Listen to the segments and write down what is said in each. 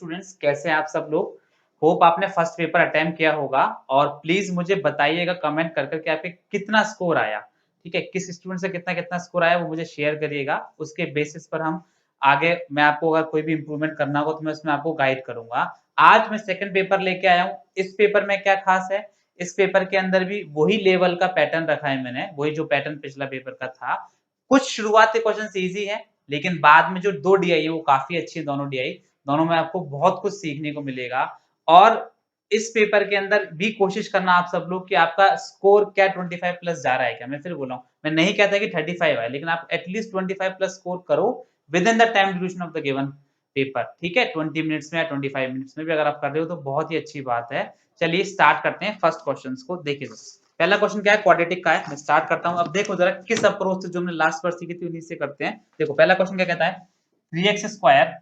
Students, कैसे हैं आप सब लोग। होप आपने फर्स्ट पेपर अटेम्प्ट किया होगा और प्लीज मुझे बताइएगा कमेंट कर करके आपके कितना स्कोर आया। ठीक है, किस स्टूडेंट से कितना कितना स्कोर आया वो मुझे शेयर करिएगा। उसके बेसिस पर हम आगे, मैं आपको अगर कोई भी इंप्रूवमेंट करना हो तो मैं उसमें आपको गाइड करूंगा। आज मैं सेकंड पेपर लेके आया हूँ। इस पेपर में क्या खास है, इस पेपर के अंदर भी वही लेवल का पैटर्न रखा है मैंने, वही जो पैटर्न पिछला पेपर का था। कुछ शुरुआती क्वेश्चन इजी है, लेकिन बाद में जो दो डीआई है वो काफी अच्छी है। दोनों डीआई, दोनों में आपको बहुत कुछ सीखने को मिलेगा। और इस पेपर के अंदर भी कोशिश करना आप सब लोग कि आपका स्कोर क्या 25 प्लस जा रहा है क्या। मैं फिर बोला हूं, मैं नहीं कहता कि 35 है, लेकिन आप एटलीस्ट 25 प्लस स्कोर करो with in the time duration of the given paper. ठीक है, 20 मिनट्स में या 25 मिनट्स में भी अगर आप कर रहे हो तो बहुत ही अच्छी बात है। चलिए स्टार्ट करते हैं फर्स्ट क्वेश्चन को। देखिए पहला क्वेश्चन क्या है, क्वाड्रेटिक का है। मैं स्टार्ट करता हूं। अब देखो जरा किस अप्रोच से जो हमने लास्ट बार सीखी थी उन्हीं से करते हैं। देखो पहला क्वेश्चन क्या कहता है, 3x square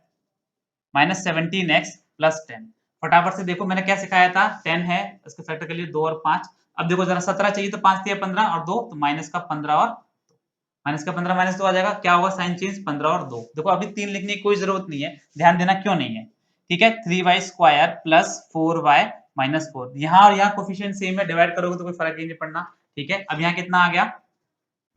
minus 17x plus 10। फटाफट से देखो मैंने क्या सिखाया था, 10 है, इसके फैक्टर के लिए 2 और 5। अब देखो जरा 17 चाहिए तो 5 दिया 15 और 2 तो माइनस का 15 और माइनस का 15 माइनस 2 आ जाएगा। क्या होगा, साइन चेंज 15 और 2। देखो अभी 3 लिखने की कोई जरूरत नहीं है, ध्यान देना क्यों नहीं है। ठीक है, 3y square plus 4y minus 4। यहाँ और यहाँ कोफिशिएंट सेम है, डिवाइड करोगे तो कोई फर्क ही नहीं पड़ना। ठीक है, अब यहाँ कितना आ गया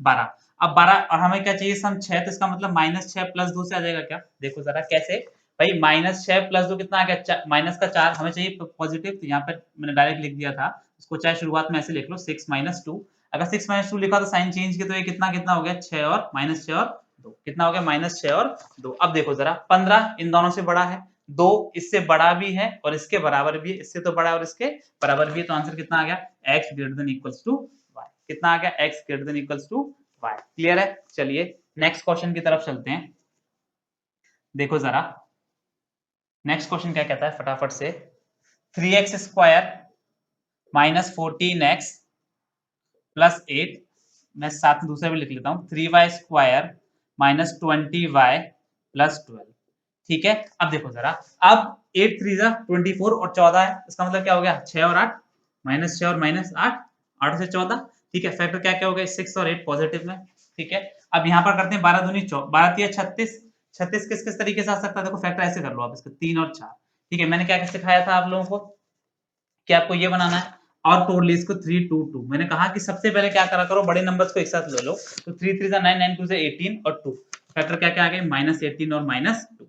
12। अब 12 और हमें क्या चाहिए, सम 6, तो इसका मतलब माइनस 6 प्लस 2 से आ जाएगा क्या। देखो जरा कैसे भाई, माइनस 6 प्लस 2 कितना आ गया, माइनस का 4। हमें चाहिए पॉजिटिव, तो यहाँ पर मैंने डायरेक्ट लिख दिया था इसको, चाहे शुरुआत में ऐसे लिख लो 6 माइनस 2। अगर 6 माइनस 2 लिखा तो साइन चेंज किया तो ये कितना कितना हो गया, 6 और माइनस 6 और 2 कितना हो गया, माइनस 6 और 2। अब देखो जरा 15 इन दोनों से बड़ा है, 2 इससे बड़ा भी है और इसके बराबर भी है, इससे तो बड़ा और इसके बराबर भी है, तो आंसर कितना आ गया, x greater than equals to y। कितना आ गया, x greater than equals to y। Clear है। चलिए नेक्स्ट क्वेश्चन की तरफ चलते हैं। देखो जरा नेक्स्ट क्वेश्चन क्या कहता है फटाफट से, 3x square minus 14x plus 8। मैं साथ में दूसरा भी लिख लेता हूं, 3y square minus 20y plus 12। ठीक है, अब देखो जरा, अब 8 3 जा 24 और 14 है, इसका मतलब क्या हो गया, 6 और 8 माइनस 6 और माइनस 8, 8 से 14। ठीक है, फैक्टर क्या क्या हो गया, 6 और 8 पॉजिटिव में। ठीक है, अब यहाँ पर करते हैं 12 दूनी 12 3 36। 36 किस किस तरीके से आ सकता है, देखो फैक्टर ऐसे कर लो आप इसका, 3 और 4। ठीक है, मैंने क्या सिखाया था आप लोगों को कि आपको ये बनाना है और तोड़ ली इसको 3 2 2। मैंने कहा कि सबसे पहले क्या करा करो, बड़े नंबर्स को एक साथ ले लो, तो 3 3 9 9 2 से 18 और 2 फैक्टर क्या क्या आ गए, माइनस 18 और माइनस 2।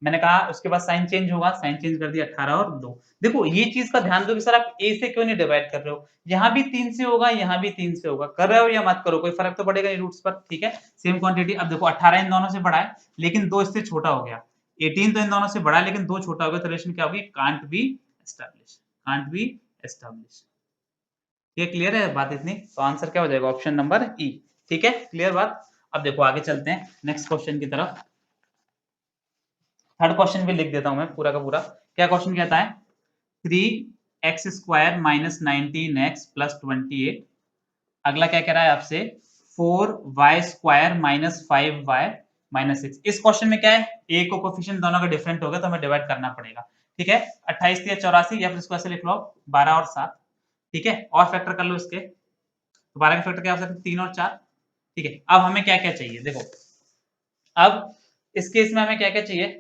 मैंने कहा उसके बाद साइन चेंज होगा, साइन चेंज कर दिया 18 और 2। देखो ये चीज का ध्यान दो कि सर आप a से क्यों नहीं डिवाइड कर रहे हो, यहाँ भी 3 से होगा यहाँ भी 3 से होगा, कर रहे हो या मत करो, कोई फर्क तो पड़ेगा नहीं रूट्स पर। ठीक है, सेम क्वांटिटी। अब देखो 18 इन दोनों से बड़ा है लेकिन 2 इससे छोटा हो गया, 18 तो इन दोनों से बड़ा है लेकिन 2 छोटा हो गया, तो रिलेशन क्या होगी, can't be establish, can't be establish. ये क्लियर है बात इतनी, तो आंसर क्या हो जाएगा, ऑप्शन नंबर ई। ठीक है, क्लियर बात। अब देखो आगे चलते हैं नेक्स्ट क्वेश्चन की तरफ। थर्ड क्वेश्चन भी लिख देता हूं मैं पूरा का पूरा। क्या क्वेश्चन कहता है, 3x square minus 19x plus 28। अगला क्या कह रहा है आपसे, 4y square minus 5y minus 6। इस क्वेश्चन में क्या है, a को कोफिशिएंट दोनों का डिफरेंट होगा तो हमें डिवाइड करना पड़ेगा। ठीक है, 28 या 84, या फिर इसको ऐसे लिख लो 12 और 7। ठीक है, और फैक्टर कर लो इसके, तो 12 के फैक्टर क्या हो सकते हैं, 3 और 4। ठीक है, अब हमें क्या क्या चाहिए, देखो अब इस केस में हमें क्या क्या चाहिए,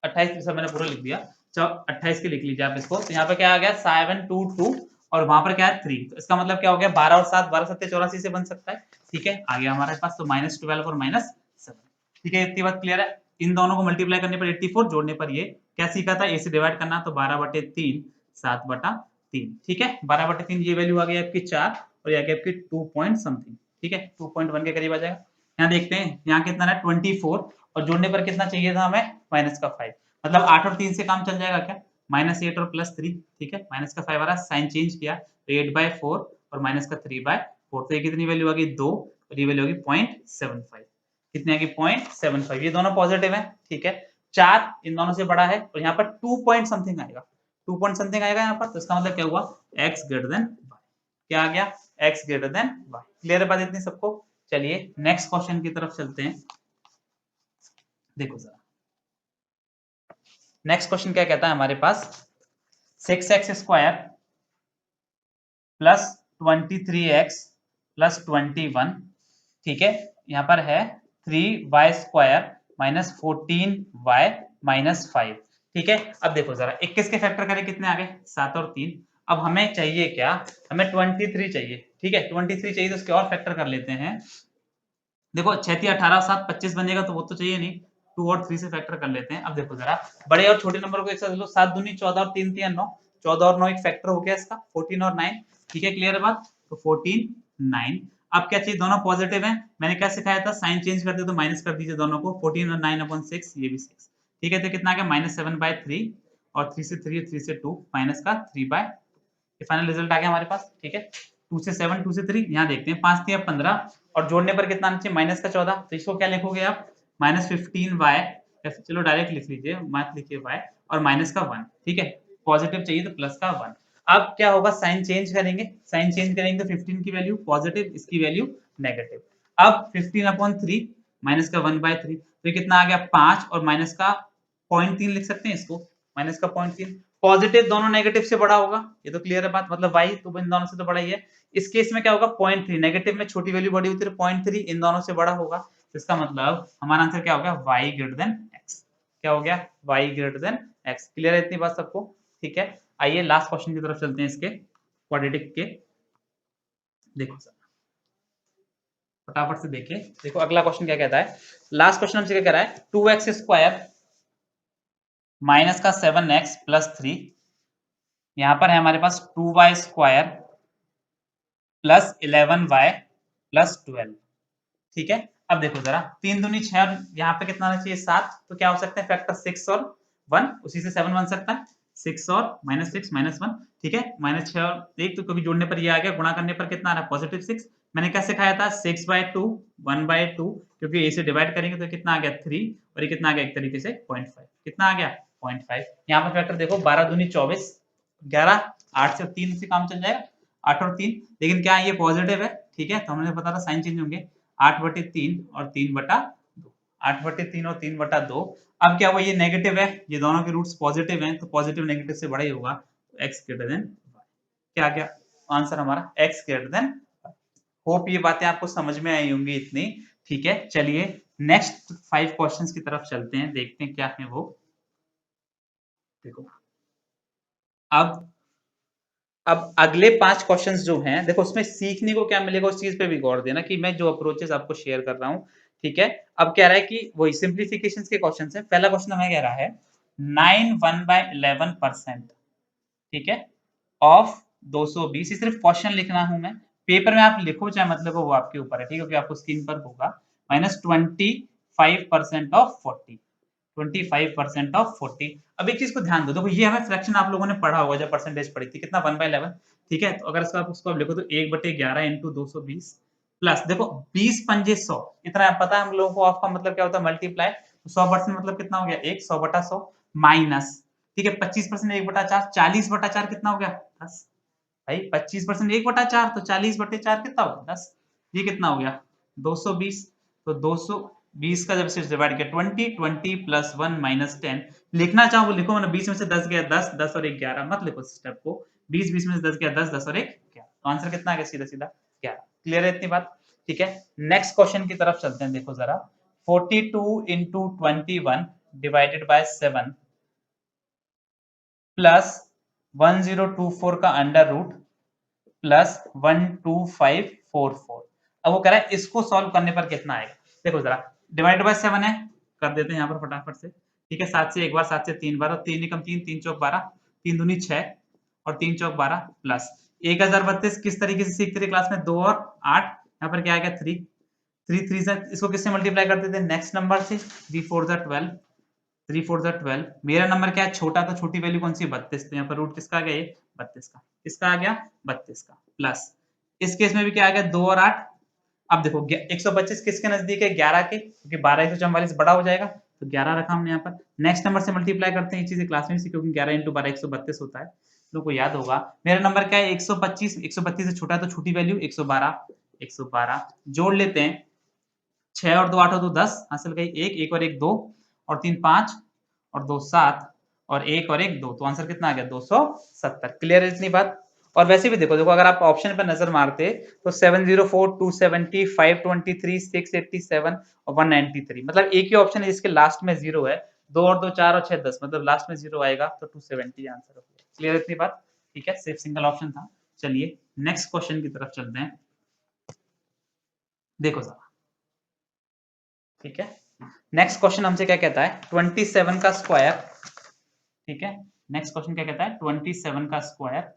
28 मैंने पूरा लिख दिया, 28 के लिख लीजिए आप इसको। तो यहाँ पे क्या आ गया 7 2 2 और वहां पर क्या है 3, तो इसका मतलब क्या हो गया 12 और 7, 12 7 84 से बन सकता है। ठीक है, आ गया हमारे पास, तो माइनस 12 और माइनस 7। ठीक है, इतनी बात क्लियर है। इन दोनों को मल्टीप्लाई करने पर 84, जोड़ने पर ये क्या सीखा था, ए से डिवाइड करना, तो 12/3 7/3। ठीक है, 12/3 ये वैल्यू आ गई आपकी 4 और ये आ गई आपकी 2 पॉइंट समथिंग। ठीक है, 2.1 के करीब आ जाएगा। यहाँ देखते हैं यहाँ कितना है 24 और जोड़ने पर कितना चाहिए था हमें, माइनस का 5। मतलब 8 और 3 से काम चल जाएगा क्या, माइनस 8 और प्लस 3। ठीक है, माइनस का 5 आ रहा है, साइन चेंज किया तो 8/4 और माइनस का 3/4, तो ये कितनी वैल्यू आ गई 2 और ये वैल्यू होगी 0.75। कितनी आ गई 0.75, ये दोनों पॉजिटिव है। ठीक है, 4 इन दोनों से बड़ा है और यहाँ पर 2 पॉइंट समथिंग आएगा, 2 पॉइंट समथिंग आएगा यहाँ पर, तो इसका मतलब क्या हुआ, x ग्रेटर देन y। क्या आ गया, x greater then y। Clear है बात इतनी सबको। चलिए नेक्स्ट क्वेश्चन की तरफ चलते हैं। देखो जरा नेक्स्ट क्वेश्चन क्या कहता है हमारे पास, 6x square plus 23x plus 21। ठीक है, यहाँ पर है 3y square minus 14y minus 5। ठीक है। अब देखो जरा 21 के फैक्टर करें कितने आ गए 7 और 3। अब हमें चाहिए क्या, हमें 23 चाहिए। ठीक है 23 चाहिए तो उसके और फैक्टर कर लेते हैं। देखो 6 18 7 25 बनेगा तो वो तो चाहिए नहीं, 2 और 3 से फैक्टर कर लेते हैं। अब देखो जरा बड़े और छोटे नंबर को एक साथ लो, 7 दूनी 14 और 3 3 9, 14 और 9 एक फैक्टर हो गया इसका 14 और 9। ठीक है क्लियर है बात, तो 14 9। अब क्या चाहिए, दोनों पॉजिटिव हैं, मैंने क्या सिखाया था, साइन चेंज करते तो माइनस कर दीजिए दोनों को, 14 और 9/6 ये भी 6। ठीक है तो कितना आ गया -7/3 और 3 से 3 3 से 2 माइनस का 3/, ये फाइनल रिजल्ट आ गया हमारे पास। ठीक है 2 से 7 2 से 3, यहाँ देखते हैं 5 3 15 और जोड़ने पर कितना आना चाहिए -14, तो इसको क्या लिखोगे आप -15y, या चलो डायरेक्ट लिख लीजिए, मत लिखिए y और माइनस का 1। ठीक है पॉजिटिव चाहिए तो प्लस का 1। अब क्या होगा, साइन चेंज करेंगे, साइन चेंज करेंगे तो 15 की वैल्यू पॉजिटिव, इसकी वैल्यू नेगेटिव। अब 15/3 माइनस का 1/3, तो ये कितना आ गया 5 और माइनस का 0.3 लिख सकते हैं इसको, माइनस का 0.3। पॉजिटिव दोनों नेगेटिव से बड़ा होगा, ये तो क्लियर है बात, मतलब y तो इन दोनों से तो बड़ा ही है। इस केस में क्या होगा 0.3, नेगेटिव में छोटी वैल्यू बड़ी होती है, 0.3 इन दोनों से बड़ा होगा, तो इसका मतलब हमारा आंसर क्या हो गया y ग्रेटर देन x। क्या हो गया y greater than x। Clear है इतनी बात सबको। ठीक है आइए लास्ट क्वेश्चन की तरफ चलते हैं इसके क्वाड्रेटिक के। देखो सर फटाफट से देखिए, देखो अगला क्वेश्चन क्या कहता है, लास्ट क्वेश्चन हमसे क्या कह रहा है 2x² माइनस का 7x प्लस 3, यहां पर है हमारे पास 2y² प्लस 11y प्लस 12। ठीक है अब देखो जरा 3 दूनी 6 और यहाँ पे कितना आना चाहिए 7, तो क्या हो सकता है फैक्टर 6 और 1, उसी से 7 बन सकता है, 6 और -6 -1। ठीक है -6 और 1 तो कभी जोड़ने पर ये आ गया, गुणा करने पर कितना आ रहा है +6। मैंने क्या सिखाया था 6/2 1/2, क्योंकि ए से डिवाइड करेंगे तो कितना आ गया 3 और ये कितना आ गया एक तरीके से 0.5, कितना आ गया 0.5। यहाँ पर फैक्टर देखो 12 दूनी 24, 11 8 से 3 से काम चल जाएगा, 8 और 3, लेकिन क्या ये पॉजिटिव है। ठीक है तो हमने पता था साइन चेंज होंगे, 8/3 और 3/2, 8/3 और 3/2। अब क्या हुआ ये नेगेटिव है, ये दोनों के रूट्स पॉजिटिव हैं, तो पॉजिटिव नेगेटिव से बड़ा ही होगा, तो x ग्रेटर देन y। क्या आ गया आंसर हमारा x ग्रेटर देन। होप ये बातें आपको समझ में आई होंगी इतनी। ठीक है चलिए नेक्स्ट 5 क्वेश्चंस की तरफ चलते हैं, देखते हैं क्या है वो। देखो अब अगले 5 क्वेश्चंस जो हैं, देखो उसमें सीखने को क्या मिलेगा उस चीज पे भी गौर देना कि मैं जो अप्रोचेस आपको शेयर कर रहा हूं। ठीक है अब कह रहा है कि वही सिंप्लीफिकेशंस के क्वेश्चंस है। पहला क्वेश्चन हमें कह रहा है 9 1/11%, ठीक है, ऑफ 220। ये सिर्फ क्वेश्चन लिखना हूं मैं, पेपर में आप लिखो चाहे मतलब वो आपके ऊपर है। ठीक है क्योंकि आपको स्क्रीन पर होगा -25% ऑफ 40, 25% ऑफ 40। अब एक चीज को ध्यान दो, देखो ये हमें फ्रैक्शन आप लोगों ने पढ़ा होगा जब परसेंटेज पढ़ी थी, कितना 1/11। ठीक है तो अगर इसको आप उसको आप लिखो तो 1/11 इंटू 220 प्लस देखो 20 पंजे 100, इतना पता है हम लोगों को, आपका मतलब क्या होता है मल्टीप्लाई, तो 100% मतलब कितना हो गया 1, 100/100 माइनस, ठीक है 25% 1/4, 40/4 कितना हो गया 10। भाई 25% 1/4 तो 40/4 कितना होगा 10, ये कितना हो गया 220। तो 220 का जब से डिवाइड किया 20 20 प्लस 1 माइनस 10, लिखना चाहो वो लिखो, मतलब 20 में से 10 गया 10, 10 और 1 11, मत लिखो स्टेप को, 20 20 में से 10 गया 10, 10 और 1 11, तो आंसर कितना आ गया सीधा सीधा 11। क्लियर है इतनी बात। ठीक है नेक्स्ट क्वेश्चन की तरफ चलते हैं। देखो जरा 42 इंटू 21 डिवाइडेड बाय 7 प्लस 1024 का अंडर रूट प्लस 12544। अब वो कह रहा है इसको सॉल्व करने पर कितना आएगा। देखो जरा डिवाइड बाय 7 है, कर देते हैं यहाँ पर फटाफट से। ठीक है 7 से एक बार, 7 से 3 बार, और 3 एकम 3, 3 चौक 12, 3 दूनी 6 और 3 चौक 12 प्लस 1032। किस तरीके से सीखते थे क्लास में 2 और 8, यहाँ पर क्या आएगा 3, 3 3 से इसको किससे मल्टीप्लाई करते थे नेक्स्ट नंबर से, 3 4 12, 3 4 12। मेरा नंबर क्या है छोटा, तो छोटी वैल्यू कौन सी 32, तो यहाँ पर रूट किसका आ गया ये 32 का, किसका आ गया 32 का प्लस इस केस में भी क्या आ गया 2 और 8। अब देखो 125 किसके नजदीक है 11 के, क्योंकि 12 144 बड़ा हो जाएगा, तो 11 रखा हमने यहाँ पर। नेक्स्ट नंबर से मल्टीप्लाई करते हैं, ये चीजें क्लास में सीखी क्योंकि 11 इंटू 12 132 होता है, लोगों को याद होगा। मेरा नंबर क्या है 125, 132 से छोटा है तो छोटी वैल्यू 112, 112 जोड़ लेते हैं, 6 और 2 8 और 2 10, हासिल गई 1, 1 और 1 2 और 3 5 और 2 7 और 1 और 1 2, तो आंसर कितना आ गया 270। क्लियर है इतनी बात। और वैसे भी देखो अगर आप ऑप्शन पर नजर मारते तो 704 270 523 687 और 193, मतलब एक ही ऑप्शन है जिसके लास्ट में 0 है, 2 और 2 4 और 6 10, मतलब लास्ट में 0 आएगा तो 270 आंसर हो गया। क्लियर इतनी बात? ठीक है, सिर्फ सिंगल ऑप्शन था। चलिए नेक्स्ट क्वेश्चन की तरफ चलते हैं। देखो जरा, ठीक है, नेक्स्ट क्वेश्चन हमसे क्या कहता है, 27 का स्क्वायर। ठीक है, नेक्स्ट क्वेश्चन क्या कहता है, 27 का square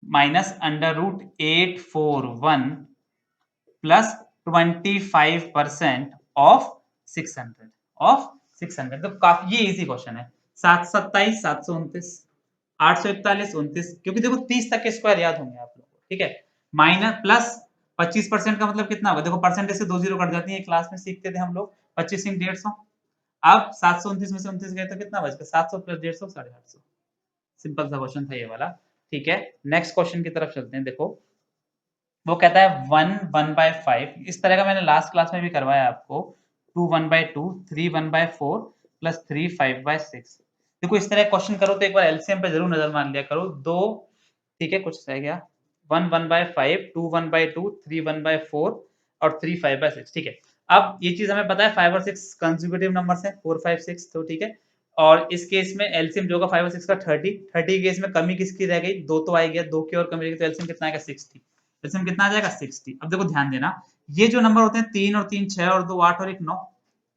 minus under root 841 plus 25% of 600 तो काफी ये इजी क्वेश्चन है। 727 729 841 29, क्योंकि देखो 30 तक के स्क्वायर याद होंगे आप लोगों को। ठीक है, माइनस प्लस 25% का मतलब कितना होगा, देखो परसेंटेज से 2 जीरो कट जाती है, क्लास में सीखते थे हम लोग। 25 × 150, अब 729 में से 29 गए तो कितना बच गया, 700 प्लस 150 850। सिंपल सा क्वेश्चन था ये वाला। ठीक है, नेक्स्ट क्वेश्चन की तरफ चलते हैं। देखो वो कहता है 1 1/5, इस तरह का मैंने लास्ट क्लास में भी करवाया आपको। 2 1/2, 3 1/4 प्लस 3 5/6। देखो इस तरह क्वेश्चन करो तो एक बार एलसीएम पे जरूर नजर मार लिया करो। दो, ठीक है, कुछ रह गया, 1 1/5, 2 1/2, 3 1/4 और 3 5/6। ठीक है, अब ये चीज हमें पता है 5 और 6 कंसेक्यूटिव नंबर्स हैं, 4 5 6, तो ठीक है। और इस केस में एलसीएम जो होगा 5 और 6 का 30 केस में कमी किसकी रह गई, दो तो आ गया, दो की और कमी रह गई, तो एलसीएम कितना आएगा 60। एलसीएम कितना आ जाएगा 60। अब देखो ध्यान देना, ये जो नंबर होते हैं 3 और 3 6 और 2 8 और 1 9,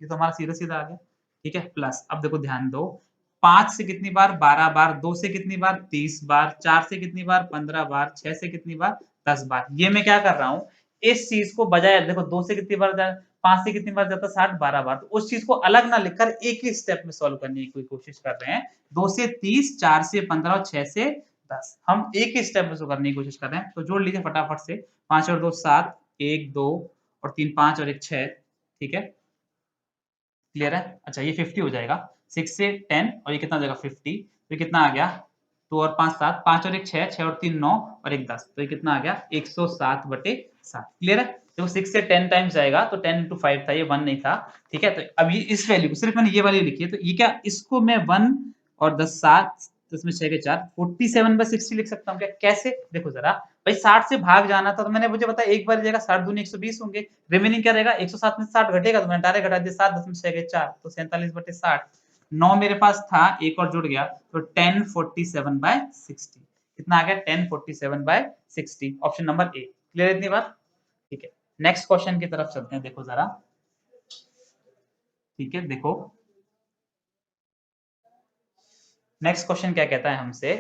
ये तो हमारा सीधा सीधा आ गया। ठीक है, प्लस अब देखो ध्यान दो, 5 से कितनी बार 12 बार, 2 से कितनी बार 30 बार, 4 से कितनी बार 15 बार, 6 से कितनी बार 10 बार। ये मैं क्या कर रहा हूं, इस चीज को बजाय देखो 2 से कितनी बार, 5 से कितनी बार जाता है 60 12 बार, तो उस चीज को अलग ना लिखकर एक ही स्टेप में सॉल्व करने की कोशिश कर रहे हैं। 2 से 30, 4 से 15 और 6 से 10, हम एक ही स्टेप में करने की कोशिश कर रहे हैं। तो जोड़ लीजिए फटाफट से, 5 और 2 7, 1 2 और 3 5 और 1 6। ठीक है, क्लियर है? अच्छा ये 50 हो जाएगा, 6 से 10 और ये कितना हो जाएगा 50, तो ये कितना आ गया, 2 और 5 7, 5 और 1 6, 6 और 3 9 और 1 10, तो ये कितना आ गया 107/7। क्लियर है? देखो 6 से 10 टाइम्स जाएगा तो 10 × 5 था, ये 1 नहीं था। ठीक है, तो अब ये इस वैल्यू को सिर्फ मैंने ये वाली लिखी है, तो ये क्या, इसको मैं 1 और 10 7, 10 में 6 के 4, 47/60 लिख सकता हूँ क्या? कैसे, देखो जरा भाई, 60 से भाग जाना था तो मैंने मुझे बताया एक बार जगह 60 दूनी 120 होंगे, रिमेनिंग क्या रहेगा 107 में 60 घटेगा, तो मैंने डायरेक्ट घटा दिया, 7 10 में 6 के 4, तो 47/60। 9 मेरे पास था, एक और जुड़ गया, तो 1047/60 कितना आ गया, 1047/60, ऑप्शन नंबर ए। क्लियर इतनी बात? ठीक है, नेक्स्ट क्वेश्चन की तरफ चलते हैं। देखो जरा, ठीक है, देखो नेक्स्ट क्वेश्चन क्या कहता है हमसे।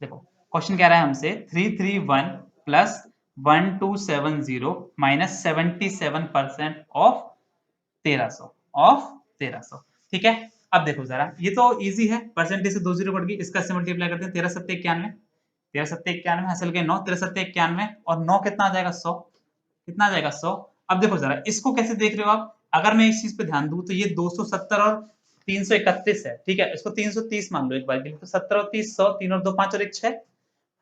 देखो क्वेश्चन कह रहा है हमसे 331 प्लस 1270 माइनस 77% ऑफ 1300। ठीक है, अब देखो जरा, ये तो इजी है, परसेंटेज से 2 जीरो कट गई, इसका से मल्टीप्लाई करते हैं, 13 7 91, 13 7 91 हासिल के 9, 13 7 91 और 9 कितना आ जाएगा 100, कितना आ जाएगा 100। अब देखो जरा इसको कैसे देख रहे हो आप, अगर मैं इस चीज पे ध्यान दूं तो ये 270 और 331 है। ठीक है, इसको 330 मान लो एक बार के लिए, तो 70 और 30 100, 3 और 2 5 और 1 6।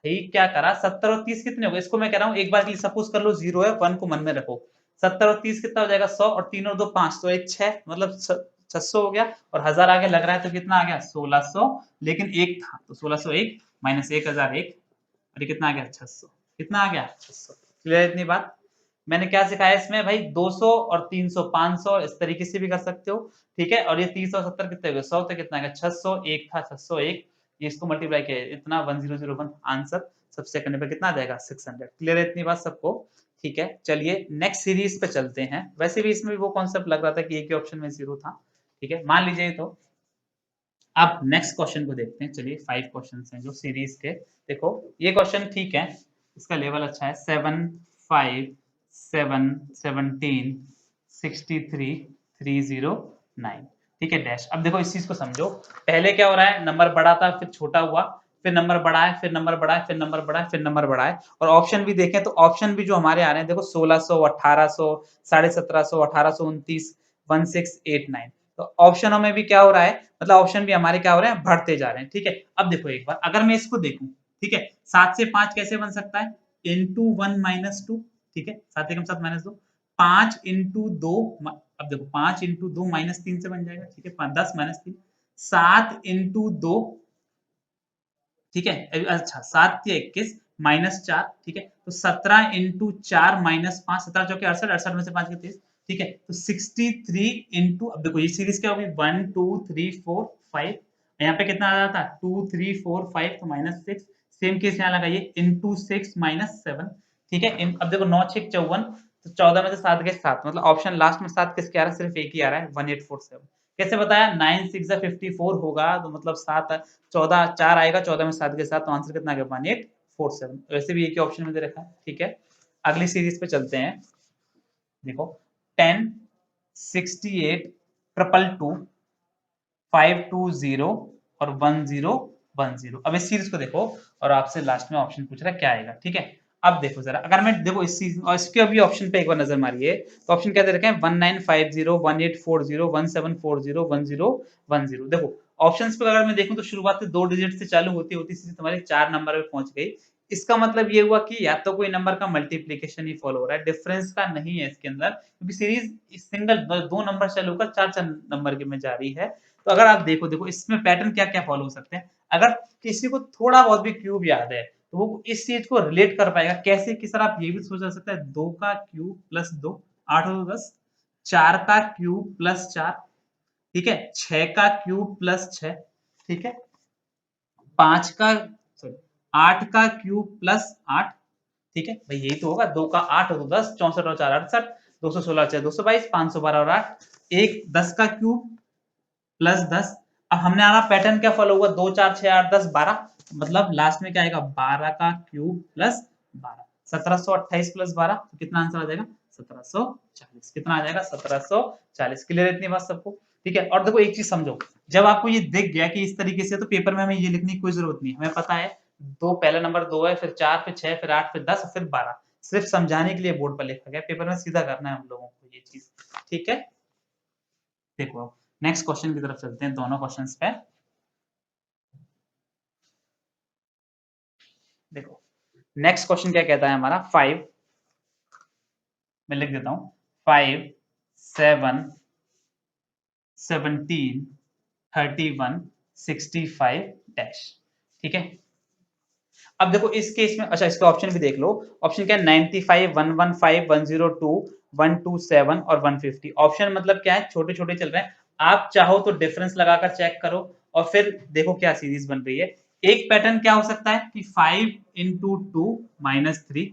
भाई क्या करा, 70 और 30 कितने हो गए, इसको मैं कह रहा हूँ एक बार के लिए सपोज कर लो 0 है, 1 को मन में रखो, 70 और 30 कितना हो जाएगा 100, और 3 और 2 5, तो 1 6, मतलब 600 हो गया, और 1000 आगे लग रहा है तो कितना आ गया 1600, लेकिन एक था तो 1601 माइनस 1001, और ये कितना आ गया 600, कितना आ गया 600। क्लियर इतनी बात? मैंने क्या सिखाया इसमें भाई, 200 और 300 500 इस तरीके से भी कर सकते हो। ठीक है, और ये 30 और 70 कितने हो गए 100, तो कितना आ गया 600, एक था 601, ये इसको मल्टीप्लाई किया इतना 1001, आंसर सबसे करने पर कितना आ जाएगा 600। क्लियर है इतनी बात सबको? ठीक है, चलिए नेक्स्ट सीरीज पे चलते हैं। वैसे भी इसमें भी वो कॉन्सेप्ट लग रहा था कि एक ही ऑप्शन में 0 था। ठीक है, मान लीजिए, तो अब नेक्स्ट क्वेश्चन को देखते हैं। चलिए 5 क्वेश्चन हैं जो सीरीज के। देखो ये क्वेश्चन ठीक है, इसका लेवल अच्छा है, 7 5 7 17 63 309। ठीक है, डैश। अब देखो इस चीज को समझो, पहले क्या हो रहा है, नंबर बड़ा था फिर छोटा हुआ, फिर नंबर बढ़ा है, फिर नंबर बढ़ा है, फिर नंबर बढ़ा है, फिर नंबर बढ़ा है, और ऑप्शन भी देखें तो ऑप्शन भी जो हमारे आ रहे हैं, देखो 1600 1800 1750 1829 1689, तो ऑप्शनों में भी क्या हो रहा है, मतलब ऑप्शन भी हमारे क्या हो रहे हैं, बढ़ते जा रहे हैं। ठीक है, अब देखो एक बार अगर मैं इसको देखूं, ठीक है, 7 से 5 कैसे बन सकता है, इंटू 1 माइनस 2। ठीक है, 7 एकम 7 माइनस 2, 5 इंटू 2, अब देखो 5 इंटू 2 -3 से बन जाएगा। ठीक है, 10 -3, 7 इंटू 2, ठीक है, अच्छा 7 या 21 -4। ठीक है, तो 17 इंटू 4 -5, 17 चौके 68, 68 में से 5 के 30, ठीक है, तो 63 इंटू, अब देखो ये सीरीज क्या होगी, 1 2 3 4 5, यहाँ पे कितना आ जाता है 2 3 4 5, तो -6, सेम केस यहाँ लगाइए इंटू 6 -7, ठीक है। अब देखो 9 6 54, तो 14 में से 7 गए 7, मतलब ऑप्शन लास्ट में 7 किसके आ रहा है, सिर्फ एक ही आ रहा है 1847। कैसे बताया, 9 6 54 होगा, तो मतलब 7 14 4 आएगा, 14 में 7 के साथ, तो आंसर कितना आ गया 1847। वैसे भी एक ही ऑप्शन में दे रखा है, ठीक है। अगली सीरीज पे चलते हैं, देखो 10 68 ट्रिपल 2 520 और 1010। अब इस सीरीज को देखो और आपसे लास्ट में ऑप्शन पूछ रहा है क्या आएगा, ठीक है। अब देखो जरा, अगर मैं देखो इस सीरीज और इसके भी ऑप्शन पे एक बार नजर मारिए, तो ऑप्शन क्या दे रखे हैं, 1950 1840 1740 1010। देखो ऑप्शंस पे अगर मैं देखूं तो शुरुआत से 2 डिजिट से चालू होती होती सीरीज तुम्हारी 4 नंबर पे पहुंच गई। इसका मतलब ये हुआ कि या तो कोई नंबर का मल्टीप्लीकेशन ही फॉलो हो रहा है, डिफरेंस का नहीं है इसके अंदर, क्योंकि सीरीज सिंगल 2 नंबर चालू होकर 4 नंबर के में जा रही है। तो अगर आप देखो इसमें पैटर्न क्या क्या फॉलो हो सकते हैं, अगर किसी को थोड़ा बहुत भी क्यूब याद है तो वो इस चीज को रिलेट कर पाएगा कैसे, किस तरह आप ये भी सोच सकते हैं, 2 का क्यूब प्लस 2 8 और 10, 4 का क्यूब प्लस 4, ठीक है, 6 का क्यूब प्लस 6, ठीक है, 5 का सॉरी 8 का क्यूब प्लस 8, ठीक है भाई यही तो होगा, 2 का 8 और 10 64 और 4 68, 216 6 222 512 और 8, एक 10 का क्यूब प्लस 10। अब हमने आना पैटर्न क्या फॉलो हुआ, 2 4 6 8 10 12, मतलब लास्ट में क्या आएगा 12 का क्यूब प्लस 12, 1728 प्लस 12, तो कितना आंसर आ जाएगा 1740। कितना आ जाएगा 1740। क्लियर इतनी बात सबको, ठीक है। और देखो एक चीज समझो, जब आपको ये दिख गया कि इस तरीके से, तो पेपर में हमें ये लिखने की कोई जरूरत नहीं है, हमें पता है दो, पहला नंबर 2 है, फिर 4, फिर 6, फिर 8, फिर 10, फिर 12, सिर्फ समझाने के लिए बोर्ड पर लिखा गया, पेपर में सीधा करना है हम लोगों को ये चीज, ठीक है। देखो नेक्स्ट क्वेश्चन की तरफ चलते हैं, दोनों क्वेश्चंस पे। देखो नेक्स्ट क्वेश्चन क्या कहता है हमारा, 5, मैं लिख देता हूं, 5 7 17 31 65 डैश, ठीक है। अब देखो इस केस में, अच्छा इसका ऑप्शन भी देख लो, ऑप्शन क्या है 95 115 102 127 और 150। ऑप्शन मतलब क्या है, छोटे छोटे चल रहे हैं, आप चाहो तो डिफरेंस लगाकर चेक करो और फिर देखो क्या सीरीज बन रही है। एक पैटर्न क्या हो सकता है कि 5 इंटू 2 -3,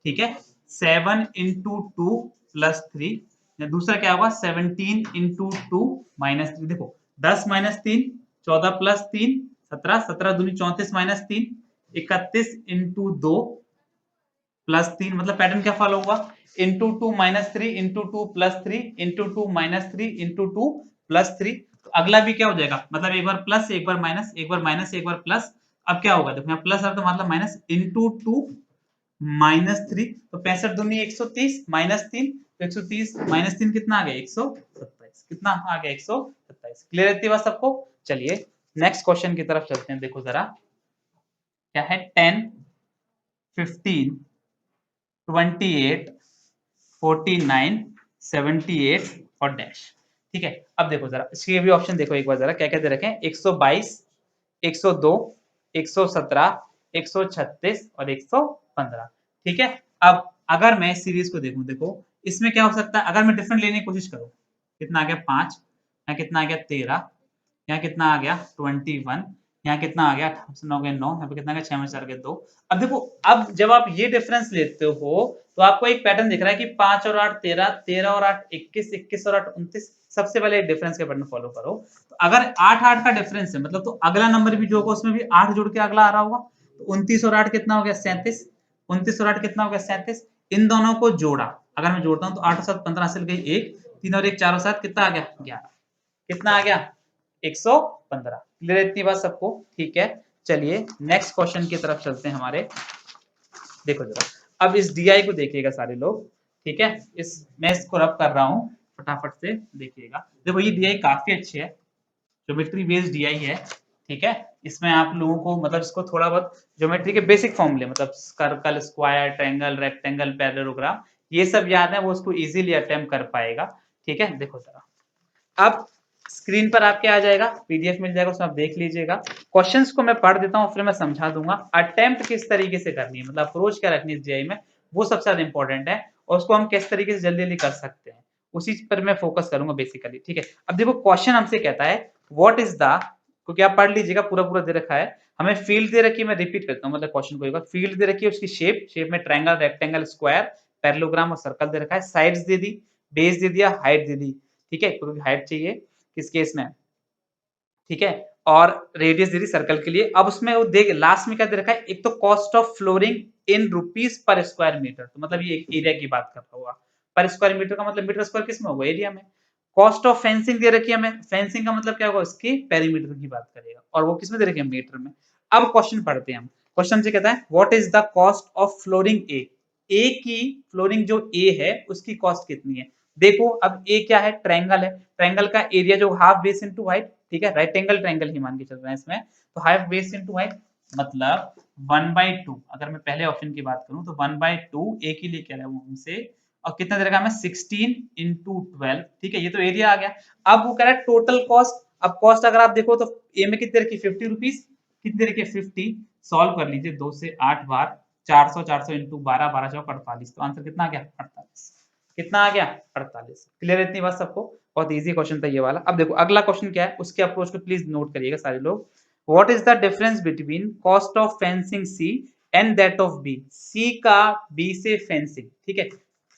ठीक है, 7 इंटू 2 +3, या दूसरा क्या होगा 17 इंटू 2 -3। देखो 10 -3 14 +3 17, 17 दूनी 34 -3 31 इंटू 2 +3, मतलब पैटर्न क्या फॉलो हुआ, इंटू 2 -3 इंटू 2 +3 इंटू 2 -3 इंटू 2 +3। तो अगला भी क्या हो जाएगा, मतलब एक बार प्लस एक बार माइनस, एक बार माइनस एक बार प्लस। अब क्या होगा, देखो यहाँ प्लस है तो मतलब माइनस इंटू 2 -3, तो 65 दूनी 130 -3, तो 130 -3 कितना आ गया 127, कितना आ गया 127। क्लियर रहती है बात सबको। चलिए नेक्स्ट क्वेश्चन की तरफ चलते हैं, देखो जरा क्या है, 10 15 28 49 78 और डैश, ठीक है। अब देखो जरा इसके भी ऑप्शन देखो एक बार जरा क्या क्या दे रखे हैं, 122 102 117 136 और 115, ठीक है। अब अगर मैं सीरीज को देखूं, देखो इसमें क्या हो सकता है, अगर मैं डिफरेंट लेने की कोशिश करूं, कितना आ गया 5, यहाँ कितना आ गया 13, यहाँ कितना आ गया 21, यहाँ कितना आ गया 9 गए 9, यहाँ पे कितना आ गया 6 में 4 गए 2। अब देखो, अब जब आप ये डिफरेंस लेते हो तो आपको एक पैटर्न दिख रहा है कि 5 और 8 13, 13 और 8 21, 21 और 8 29। सबसे पहले डिफरेंस के पैटर्न फॉलो करो, तो अगर 8 8 का डिफरेंस है, मतलब तो अगला नंबर भी जो होगा उसमें भी 8 जुड़ के अगला आ रहा होगा, तो 29 और 8 कितना हो गया 37, 29 और 8 कितना हो गया 37। इन दोनों को जोड़ा, अगर मैं जोड़ता हूं तो 8 और 7 15 हासिल गई 1, 3 और 1 4 और 7 कितना आ गया 11, कितना आ गया 115। क्लियर इतनी बात सबको, ठीक है। चलिए नेक्स्ट क्वेश्चन की तरफ चलते हैं हमारे, देखो जरा अब इस डीआई को देखिएगा सारे लोग, ठीक है, इस मैं इसको रब कर रहा हूं, फटाफट से देखिएगा। देखो ये डीआई काफी अच्छी है, ज्योमेट्री बेस्ड डीआई है, ठीक है। इसमें आप लोगों को मतलब इसको थोड़ा बहुत ज्योमेट्री के बेसिक फॉर्मूले, मतलब circle square triangle rectangle parallelogram, ये सब याद है, वो उसको इजीली अटेम्प्ट कर पाएगा, ठीक है। देखो जरा अब स्क्रीन पर आपके आ जाएगा, पीडीएफ मिल जाएगा, उसमें आप देख लीजिएगा। क्वेश्चंस को मैं पढ़ देता हूँ फिर मैं समझा दूंगा, अटेम्प्ट किस तरीके से करनी है, मतलब अप्रोच क्या रखनी है जीआई में, वो सबसे ज्यादा इंपॉर्टेंट है, और उसको हम किस तरीके से जल्दी जल्दी कर सकते हैं, उसी पर मैं फोकस करूंगा बेसिकली, ठीक है। अब देखो क्वेश्चन हमसे कहता है व्हाट इज द, क्योंकि आप पढ़ लीजिएगा पूरा पूरा दे रखा है, हमें फील्ड दे रखी है, मैं रिपीट करता हूँ मतलब क्वेश्चन को एक बार, फील्ड दे रखी है, उसकी शेप में ट्रायंगल, रेक्टेंगल, स्क्वायर, पैरेललोग्राम और सर्कल दे रखा है, साइड्स दे दी, बेस दे दिया, हाइट दे दी, ठीक है, क्योंकि हाइट चाहिए किस केस में, ठीक है, और रेडियस दे दी सर्कल के लिए। अब उसमें वो देख लास्ट में क्या दे रखा है, एक तो cost of flooring in rupees पर स्क्वायर मीटर, तो मतलब ये एरिया की बात कर रहा होगा, पर स्क्वायर मीटर का मतलब मीटर स्क्वायर किस में होगा, एरिया में। कॉस्ट ऑफ फेंसिंग दे रखी है हमें, फेंसिंग का मतलब क्या होगा, उसकी पेरीमीटर की बात करेगा, और वो किस में दे रखी है, मीटर में। अब क्वेश्चन पढ़ते हैं हम, क्वेश्चन से कहता है what is the cost of flooring A की फ्लोरिंग जो ए है उसकी कॉस्ट कितनी है। देखो अब ए क्या है, ट्रायंगल है, ट्रायंगल का एरिया जो हाफ बेस इनटू हाइट, ठीक है, राइट एंगल ट्रायंगल ही मान के चल रहे हैं इसमें, तो हाफ बेस इनटू हाइट मतलब 1/2, अगर मैं पहले ऑप्शन की बात करूं तो 1/2 ए के लिए क्या है वो हमसे, और कितना दे रखा है हमें 16 इंटू 12, ठीक है, ये तो एरिया आ गया। अब वो कह रहा है टोटल कॉस्ट, अब कॉस्ट अगर आप देखो तो ए में कितने रखी 50 रुपीज, कितने रखी 50, सॉल्व कर लीजिए 2 से 8 बार, 400 400 इंटू 12, 12 चौक 48, तो आंसर कितना आ गया 48, कितना आ गया 48। क्लियर इतनी बात सबको, बहुत इजी क्वेश्चन था ये वाला। अब देखो अगला क्वेश्चन क्या है, उसके अप्रोच को प्लीज नोट करिएगा सारे लोग। What is the difference between cost of fencing C and that of B, C का बी से फेंसिंग, ठीक है,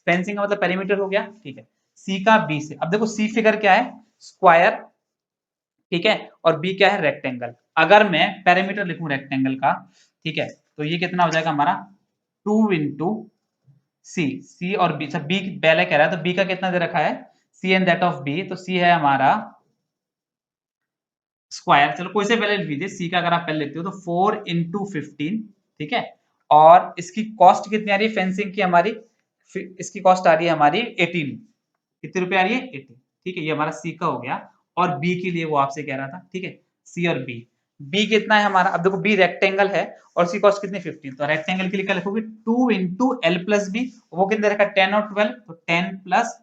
फेंसिंग का मतलब पेरीमीटर हो गया, ठीक है, सी का बी से। अब देखो सी फिगर क्या है, स्क्वायर, ठीक है, और बी क्या है, रेक्टेंगल। अगर मैं पेरीमीटर लिखूं रेक्टेंगल का, ठीक है, तो ये कितना हो जाएगा हमारा 2 इंटू सी, सी और बी, अच्छा बी पहले कह रहा है तो बी का कितना दे रखा है, सी एंड दैट ऑफ बी, तो सी है हमारा स्क्वायर, चलो कोई से पहले लिख लीजिए, सी का अगर आप पहले लिखते हो तो 4 इंटू 15, ठीक है, और इसकी कॉस्ट कितनी आ रही है फेंसिंग की हमारी, इसकी कॉस्ट आ रही है हमारी 18, कितने रुपए आ रही है 18, ठीक है, ये हमारा सी का हो गया। और बी के लिए वो आपसे कह रहा था, ठीक है, सी और बी, बी कितना है हमारा, अब देखो बी रेक्टेंगल है और उसकी कॉस्ट कितनी 15, तो रेक्टेंगल के लिए क्या लिखोगे 2 इंटू एल प्लस बी, वो कितने रखा 10 और 12, तो 10 प्लस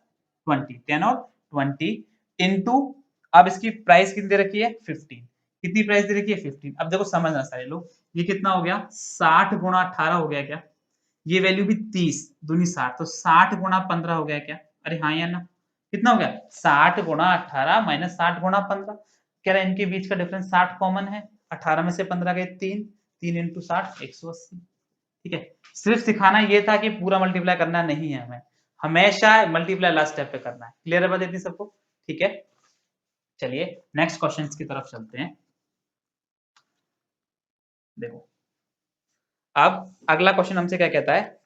20, 10 और 20 इंटू, अब इसकी प्राइस कितनी दे रखी है 15, कितनी प्राइस दे रखी है 15। अब देखो समझना सारे लोग, ये कितना हो गया 60 गुणा 18 हो गया क्या, ये वैल्यू भी 30 दूनी 60, तो 60 गुणा 15 हो गया क्या, अरे हाँ या ना, कितना हो गया 60 गुणा 18 माइनस 60 गुणा 15, कह रहा है इनके बीच का डिफरेंस 60 कॉमन है, 18 में से 15 गए 3, 3 इंटू 60 180, ठीक है। सिर्फ सिखाना ये था कि पूरा मल्टीप्लाई करना नहीं है, हमें हमेशा मल्टीप्लाई लास्ट स्टेप पे करना है। क्लियर है बात इतनी सबको, ठीक है। चलिए नेक्स्ट क्वेश्चन की तरफ चलते हैं। देखो अब अगला क्वेश्चन हमसे क्या कहता है,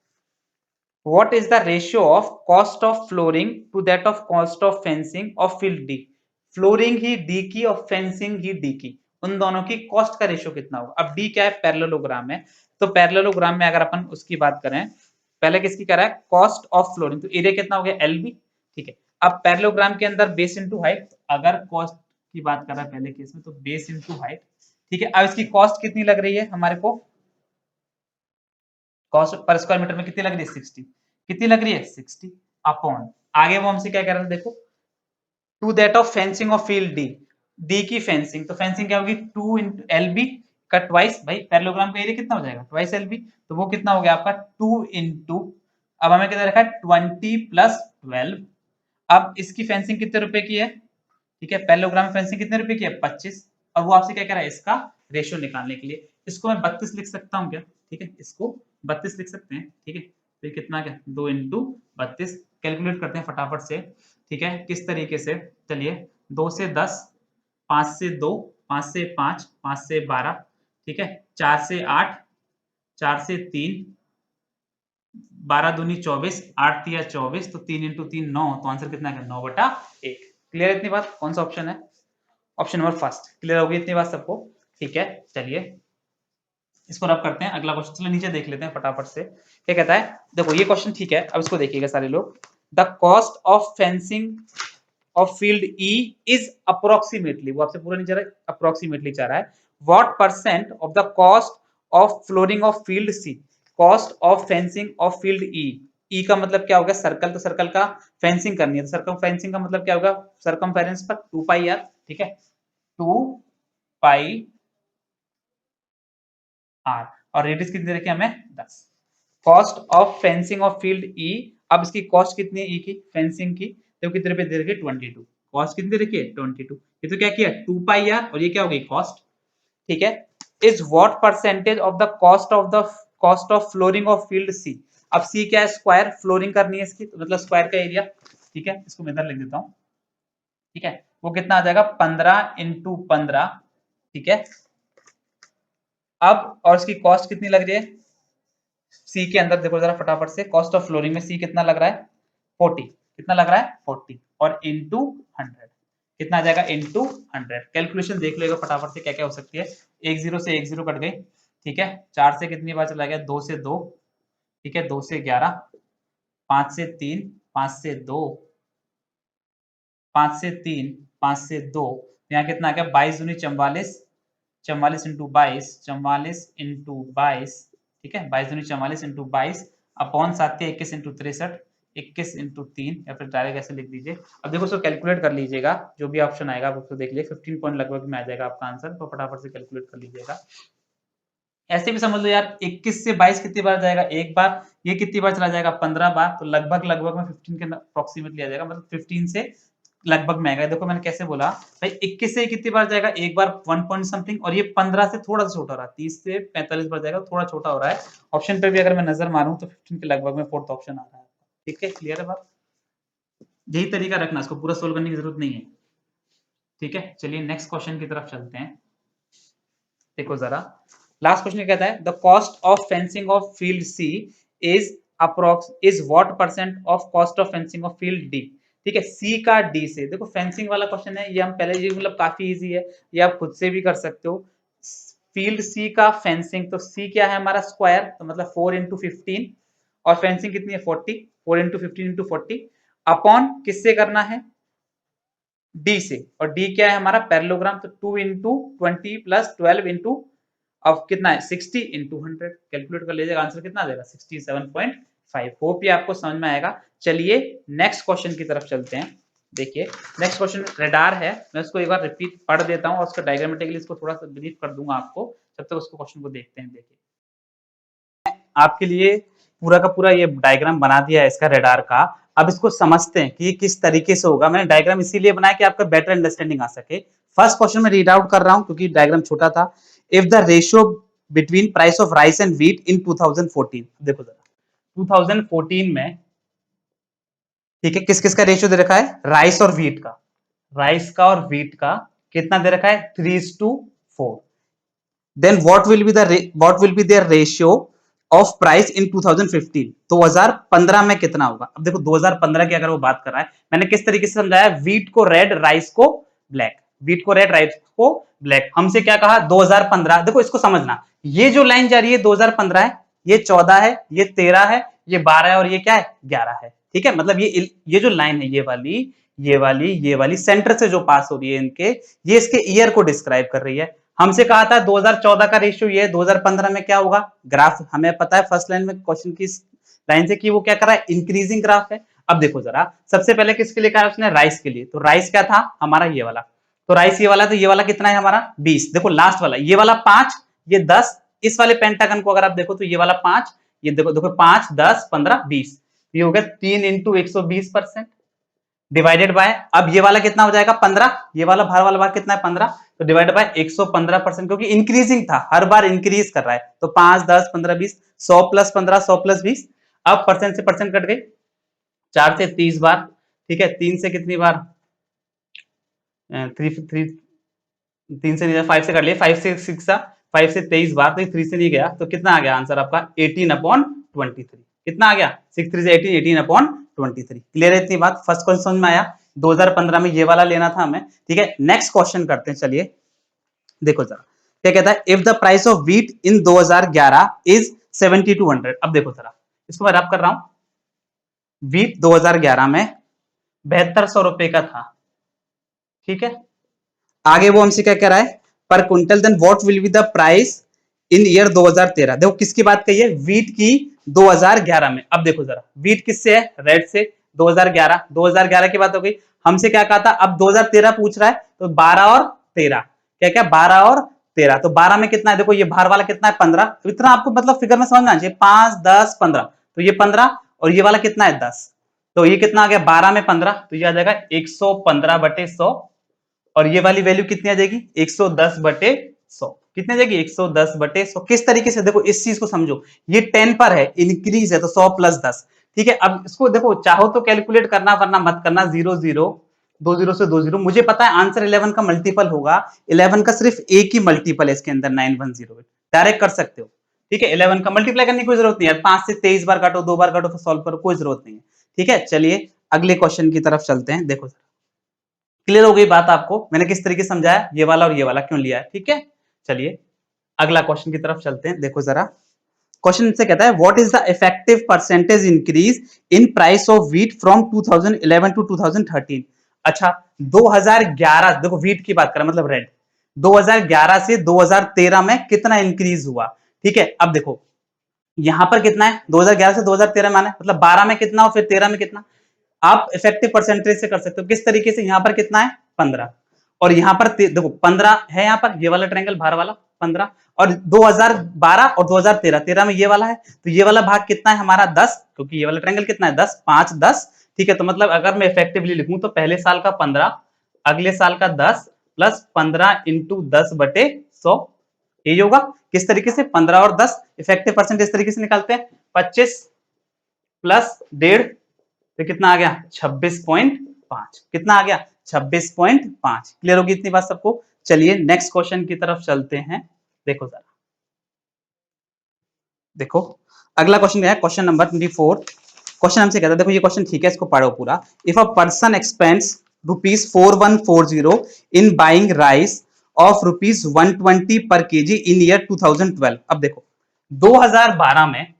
what is the ratio of cost of flooring to that of cost of fencing of field D, flooring he D की और फेंसिंग ही D की, उन दोनों की कॉस्ट का रेशियो कितना होगा। अब D क्या है, पैरेललोग्राम है, तो पैरेललोग्राम में अगर अपन उसकी बात करें, पहले किसकी करा है कॉस्ट ऑफ फ्लोरिंग, तो एरिया कितना हो गया LB, ठीक है। अब पैरेललोग्राम के अंदर बेस इनटू हाइट, अगर कॉस्ट की बात कर रहा है पहले केस में तो बेस इनटू हाइट, ठीक है। अब इसकी कॉस्ट कितनी लग रही है हमारे को, कॉस्ट पर स्क्वायर मीटर में कितनी लग रही है 60, कितनी लग रही है 60 अपॉन, आगे वो हमसे क्या कह रहा था देखो, to that of fencing of field D, D की फेंसिंग, तो फेंसिंग क्या होगी 2 इंटू एल बी का ट्वाइस, भाई पैरेललोग्राम का एरिया कितना हो जाएगा ट्वाइस एल बी, तो वो कितना हो गया आपका 2 इंटू, अब हमें कितना रखा है 20 प्लस 12, अब इसकी फेंसिंग कितने रुपए की है, ठीक है, पैरेललोग्राम में फेंसिंग कितने रुपए की है 25, और वो आपसे क्या कह रहा है इसका रेशियो निकालने के लिए, इसको मैं 32 लिख सकता हूँ क्या, ठीक है, इसको 32 लिख सकते हैं, ठीक है, तो ये कितना क्या 2 इंटू 32, कैलकुलेट करते हैं फटाफट से, ठीक है, किस तरीके से, चलिए 2 से 10, 5 से 2, 5 से 5, 5 से 12, ठीक है, 4 से 8, 4 से 3, 12 दूनी 24, 8 तिया 24, तो 3 इंटू 3 9, तो आंसर कितना है 9/1। क्लियर इतनी बात, कौन सा ऑप्शन है, ऑप्शन नंबर फर्स्ट। क्लियर होगी इतनी बात सबको, ठीक है। चलिए इसको रब करते हैं, अगला क्वेश्चन चलो नीचे देख लेते हैं फटाफट से, क्या कहता है, देखो ये क्वेश्चन ठीक है, अब इसको देखिएगा सारे लोग, the cost of fencing of field E is approximately, वो आपसे पूरा नहीं चाह रहा, अप्रोक्सीमेटली चाह रहा है, what percent of the cost of flooring of field C, cost of fencing of field E, E का मतलब क्या होगा सर्कल, तो सर्कल का फेंसिंग करनी है, तो सर्कम फेंसिंग का मतलब क्या होगा सर्कमफेरेंस पर 2 पाई आर, ठीक है, 2 पाई आर, और रेडियस कितनी रखी हमें 10। Cost of fencing of field ई, अब इसकी कॉस्ट कितनी है ई की फेंसिंग की, तो कितने रुपए दे रखी है 22, कॉस्ट कितनी दे रखी है 22, ये तो क्या किया 2 पाई आर और ये क्या हो गई कॉस्ट, ठीक है। Is what percentage of the cost of flooring of field C, अब सी क्या है स्क्वायर, फ्लोरिंग करनी है इसकी तो मतलब स्क्वायर का एरिया, ठीक है, इसको मैं इधर लिख देता हूं, ठीक है, वो कितना आ जाएगा 15 इंटू 15, ठीक है। अब और इसकी कॉस्ट कितनी लग रही है सी के अंदर, देखो जरा फटाफट से, कॉस्ट ऑफ फ्लोरिंग में सी कितना लग रहा है 40, कितना लग रहा है 40 और इंटू 100 कितना आ जाएगा इंटू 100, कैलकुलेशन देख लेगा फटाफट से क्या क्या हो सकती है, एक जीरो से एक जीरो कट गई, ठीक है, 4 से कितनी बार चला गया 2 से 2, ठीक है, 2 से 11, 5 से 3, 5 से 2, 5 से 3, 5 से 2, यहाँ कितना आ गया 22 दूनी 44, 44 इंटू 22, 44 इंटू 22, ठीक है, 22 दूनी 44 इंटू 22 अपॉन 7 के 21 इंटू 63, 21 इंटू 3, या फिर डायरेक्ट ऐसे लिख दीजिए। अब देखो उसको कैलकुलेट कर लीजिएगा, जो भी ऑप्शन आएगा आप उसको देख लीजिए, 15 पॉइंट लगभग में आ जाएगा आपका आंसर, तो फटाफट से कैलकुलेट कर लीजिएगा। ऐसे भी समझ लो यार 21 से 22 कितनी बार जाएगा एक बार, ये कितनी बार चला जाएगा 15 बार, तो लगभग लगभग में 15 के अप्रोक्सीमेटली आ जाएगा, मतलब 15 से लगभग में आएगा। देखो मैंने कैसे बोला भाई 21 से कितनी बार जाएगा एक बार 1 पॉइंट समथिंग, और ये 15 से थोड़ा सा छोटा हो रहा है, 30 से 45 बार जाएगा, थोड़ा छोटा हो रहा है। ऑप्शन पे भी अगर मैं नजर मारूं तो 15 के लगभग में फोर्थ ऑप्शन आ रहा है, ठीक है, क्लियर है बात, यही तरीका रखना, इसको पूरा सोल्व करने की जरूरत नहीं है, ठीक है। चलिए नेक्स्ट क्वेश्चन की तरफ चलते हैं, देखो जरा लास्ट क्वेश्चन कहता है the cost of fencing of field C is approx is what percent of cost of fencing of field D, ठीक है, सी का डी से, देखो फेंसिंग वाला क्वेश्चन है ये, हम पहले ये मतलब काफी इजी है, ये आप खुद से भी कर सकते हो। फील्ड सी का फेंसिंग, तो सी क्या है हमारा स्क्वायर, तो मतलब 4 इंटू 15, और फेंसिंग कितनी है 40, 4 इंटू 15 इंटू 40 अपॉन किससे करना है डी से, और डी क्या है हमारा पैरेललोग्राम, तो 2 इंटू 20 प्लस 12 इंटू, अब कितना है 60 इंटू 100, कैलकुलेट कर लीजिएगा आंसर कितना आ जाएगा 67.5। होप ये आपको समझ में आएगा। चलिए नेक्स्ट क्वेश्चन की तरफ चलते हैं, देखिए नेक्स्ट क्वेश्चन रेडार है, मैं उसको एक बार रिपीट पढ़ देता हूँ और उसका डायग्रामेटिकली इसको थोड़ा सा ब्रीफ कर दूंगा आपको, जब तक उसको क्वेश्चन को देखते हैं। देखिए आपके लिए पूरा का पूरा ये डायग्राम बना दिया है इसका रेडार का, अब इसको समझते हैं कि किस तरीके से होगा। मैंने डायग्राम इसीलिए बनाया कि आपका बेटर अंडरस्टैंडिंग आ सके। फर्स्ट क्वेश्चन में रीड आउट कर रहा हूं क्योंकि डायग्राम छोटा था। If the ratio between price of rice and wheat in 2014, देखो जरा 2014 में, ठीक है, किस किस का रेशियो दे रखा है राइस और व्हीट का, राइस का और व्हीट का कितना दे रखा है 3:4, then what will be their ratio of price in 2015, 2015 में कितना होगा। अब देखो 2015 की अगर वो बात कर रहा है, मैंने किस तरीके से समझाया, व्हीट को रेड राइस को ब्लैक, व्हीट को रेड राइस को ब्लैक, हमसे क्या कहा 2015, देखो इसको समझना, ये जो लाइन जा रही है 2015 है, ये 14 है, ये 13 है, ये 12 है और ये क्या है 11 है, ठीक है, मतलब ये जो लाइन है ये वाली सेंटर से जो पास हो रही है इनके, ये इसके ईयर को डिस्क्राइब कर रही है। हमसे कहा था 2014 का रेशियो ये 2015 में क्या होगा, ग्राफ हमें पता है फर्स्ट लाइन में क्वेश्चन की लाइन से कि वो क्या कर रहा है इंक्रीजिंग ग्राफ है। अब देखो जरा सबसे पहले किसके लिए कहा उसने राइस के लिए, तो राइस क्या था हमारा ये वाला, तो राइस ये वाला, तो ये वाला कितना है हमारा 20, देखो लास्ट वाला ये वाला 5, ये 10, इस वाले पेंटागन को अगर आप देखो तो ये वाला 5, ये देखो देखो 5 10 15 20, ये हो गया 3 इंटू 120% डिवाइडेड बाय, अब ये वाला कितना हो जाएगा 15, ये वाला बाहर वाला भाग कितना है 15, तो डिवाइडेड बाय 115%, क्योंकि इंक्रीजिंग था हर बार इंक्रीज कर रहा है, तो 5 10 15 20, 100 प्लस 15 100 प्लस 20, अब परसेंट से परसेंट कट गई, 4 से 30 बार, ठीक है, 3 से कितनी बार 3 से नहीं, 5 से कर लिया, 5 से 6 5 से 23 बार, तो 3 से नहीं गया, तो कितना आ गया आंसर आपका 18/23, कितना आ गया 6 3 से 18, 18/23। क्लियर है इतनी बात, फर्स्ट क्वेश्चन समझ में आया, 2015 में ये वाला लेना था हमें, ठीक है। नेक्स्ट क्वेश्चन करते हैं, चलिए देखो जरा क्या कहता है, if the price of wheat in 2011 is 7200, अब देखो जरा इसको मैं रब कर रहा हूं, व्हीट 2011 में 7200 रुपए का था, ठीक है, आगे वो हमसे क्या कह रहा है पर quintal, then what will be the price in year 2013, देखो किसकी बात कही है व्हीट की 2011 में। अब देखो जरा व्हीट किससे है रेड से, 2011 की बात हो गई, हमसे क्या कहा था, अब 2013 पूछ रहा है, तो 12 और 13 क्या क्या 12 और 13, तो 12 में कितना है, देखो ये बाहर वाला कितना है 15, इतना आपको मतलब फिगर में समझना चाहिए, 5 10 15, तो ये 15 और ये वाला कितना है 10, तो ये कितना आ गया 12 में 15, तो ये आ जाएगा 115/100। और ये वाली वैल्यू कितनी आ जाएगी 110/100। कितनी आ जाएगी 110/100। किस तरीके से, देखो इस चीज को समझो, ये 10 पर है, इंक्रीज है, तो 100 + 10। ठीक है, अब इसको देखो, चाहो तो कैलकुलेट करना वरना मत करना। 0 0 2 0 से 2 0, मुझे पता है आंसर 11 का मल्टीपल होगा। 11 का सिर्फ एक ही मल्टीपल है इसके अंदर 9108, डायरेक्ट कर सकते हो। ठीक है, 11 का मल्टीप्लाई करने की कोई जरूरत नहीं है, 5 से 23 बार काटो, 2 बार काटो तो सॉल्व करो, कोई जरूरत नहीं है। ठीक है, चलिए अगले क्वेश्चन की तरफ चलते हैं। देखो क्लियर हो गई बात आपको, मैंने किस तरीके से समझाया, ये वाला और ये वाला क्यों लिया है। ठीक है, चलिए अगला क्वेश्चन की तरफ चलते हैं। देखो जरा, क्वेश्चन से कहता है what is the effective percentage increase in price of wheat from 2011 to 2013। अच्छा, 2011, देखो व्हीट की बात करें मतलब रेड, 2011 से 2013 में कितना इंक्रीज हुआ। ठीक है, अब देखो यहां पर कितना है, 2011 से 2013 माने मतलब 12 में कितना और फिर 13 में कितना। आप इफेक्टिव परसेंटेज से कर सकते हो, किस तरीके से, यहां पर कितना है 15, और यहां पर देखो 15 है, यहां पर ये वाला ट्रायंगल बाहर वाला 15, और 2012 और 2013, 13 में ये वाला है, तो ये वाला भाग कितना है हमारा 10, क्योंकि ये वाला ट्रायंगल कितना है 10, 5 10। ठीक है, तो मतलब अगर मैं इफेक्टिवली लिखूं तो पहले साल का 15, अगले साल का 10 प्लस 15 इंटू 10/100, यही होगा। किस तरीके से 15 और 10 इफेक्टिव परसेंटेज तरीके से निकालते हैं, 25 प्लस 1.5, तो कितना आ गया 26.5। कितना आ गया 26.5। क्लियर होगी इतनी बात सबको। चलिए नेक्स्ट क्वेश्चन की तरफ चलते हैं। देखो जरा, देखो अगला क्वेश्चन है क्वेश्चन नंबर 24। क्वेश्चन हमसे कहता है, देखो ये क्वेश्चन ठीक है, इसको पढ़ो पूरा। If a person expends ₹4140 in buying rice of ₹120 पर केजी इन ईयर 2012। अब देखो 2012 में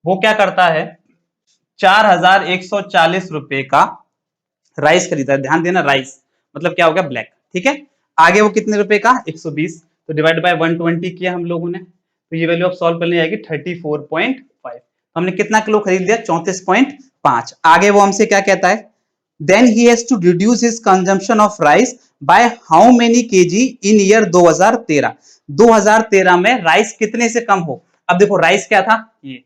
वो क्या करता है, 4140 रुपए का राइस खरीदा है। ध्यान देना, राइस मतलब क्या हो गया, ब्लैक। ठीक है, आगे वो कितने रुपए का 120, तो डिवाइड बाय 120 किया हम लोगों ने, तो ये वैल्यू अब सॉल्व करने आएगी 34.5। हमने कितना किलो खरीद लिया 34.5। आगे वो हमसे क्या कहता है, then he has to reduce his consumption of rice by how many kg in year 2013। 2013 में राइस कितने से कम हो। अब देखो राइस क्या था ये,